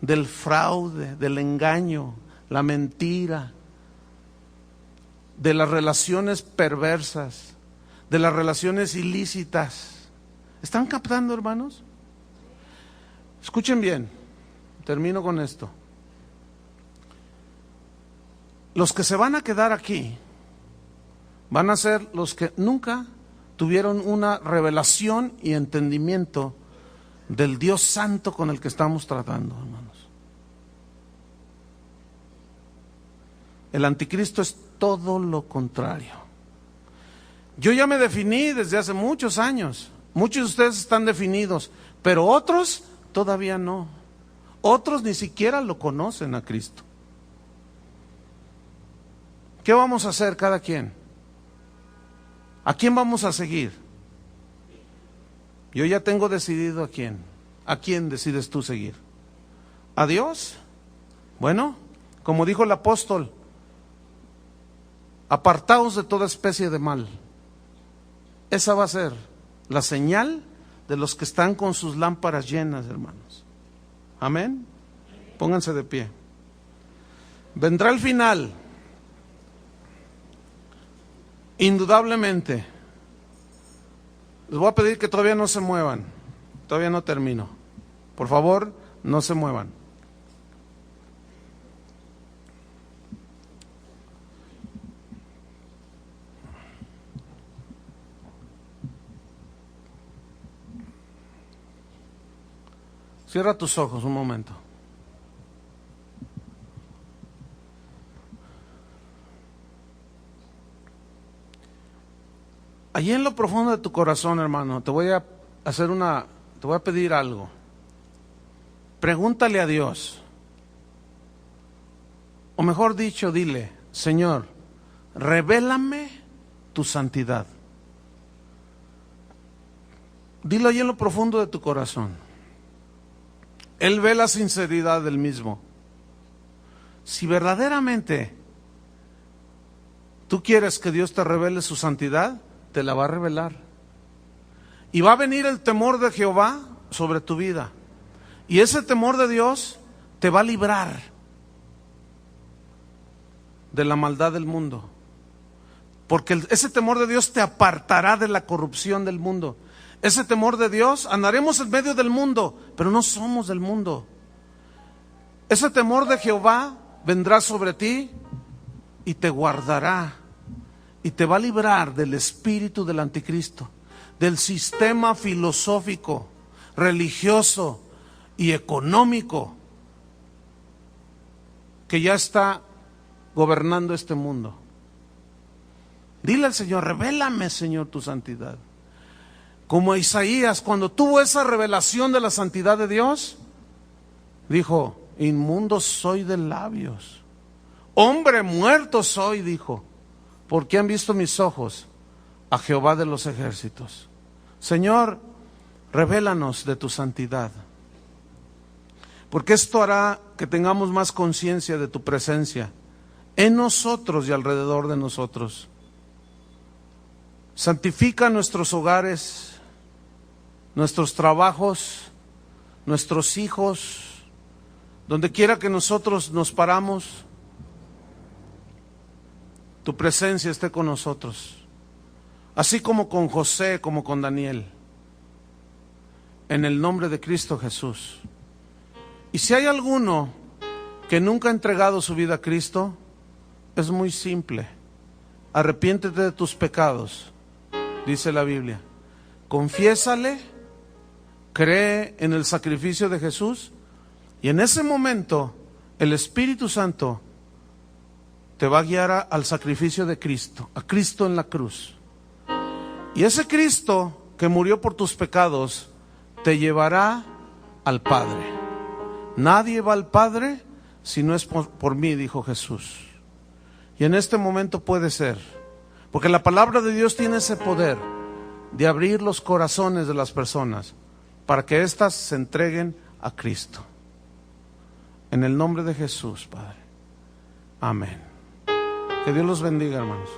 Del fraude, del engaño, la mentira, de las relaciones perversas, de las relaciones ilícitas. ¿Están captando, hermanos? Escuchen bien, termino con esto. Los que se van a quedar aquí van a ser los que nunca tuvieron una revelación y entendimiento del Dios santo con el que estamos tratando, hermanos. El anticristo es todo lo contrario. Yo ya me definí desde hace muchos años. Muchos de ustedes están definidos, pero otros todavía no. Otros ni siquiera lo conocen a Cristo. ¿Qué vamos a hacer cada quien? ¿A quién vamos a seguir? Yo ya tengo decidido a quién. ¿A quién decides tú seguir? ¿A Dios? Bueno, como dijo el apóstol, apartaos de toda especie de mal. Esa va a ser la señal de los que están con sus lámparas llenas, hermanos. Amén. Pónganse de pie. Vendrá el final. Indudablemente. Les voy a pedir que todavía no se muevan. Todavía no termino. Por favor, no se muevan. Cierra tus ojos un momento. Allí en lo profundo de tu corazón, hermano, te voy a pedir algo. Pregúntale a Dios. O mejor dicho, dile: Señor, revélame tu santidad. Dilo allí en lo profundo de tu corazón. Él ve la sinceridad del mismo. Si verdaderamente tú quieres que Dios te revele su santidad, te la va a revelar. Y va a venir el temor de Jehová sobre tu vida. Y ese temor de Dios te va a librar de la maldad del mundo. Porque ese temor de Dios te apartará de la corrupción del mundo. Ese temor de Dios, andaremos en medio del mundo, pero no somos del mundo. Ese temor de Jehová vendrá sobre ti y te guardará. Y te va a librar del espíritu del anticristo, del sistema filosófico, religioso y económico que ya está gobernando este mundo. Dile al Señor: revélame, Señor, tu santidad. Como Isaías, cuando tuvo esa revelación de la santidad de Dios, dijo: inmundo soy de labios, hombre muerto soy, dijo, porque han visto mis ojos a Jehová de los ejércitos. Señor, revélanos de tu santidad, porque esto hará que tengamos más conciencia de tu presencia en nosotros y alrededor de nosotros. Santifica nuestros hogares, nuestros trabajos, nuestros hijos, donde quiera que nosotros nos paramos, tu presencia esté con nosotros, así como con José, como con Daniel, en el nombre de Cristo Jesús. Y si hay alguno que nunca ha entregado su vida a Cristo, es muy simple: arrepiéntete de tus pecados, dice la Biblia, confiésale, cree en el sacrificio de Jesús, y en ese momento el Espíritu Santo te va a guiar al sacrificio de Cristo, a Cristo en la cruz. Y ese Cristo que murió por tus pecados te llevará al Padre. Nadie va al Padre si no es por mí, dijo Jesús. Y en este momento puede ser, porque la palabra de Dios tiene ese poder de abrir los corazones de las personas para que éstas se entreguen a Cristo. En el nombre de Jesús, Padre. Amén. Que Dios los bendiga, hermanos.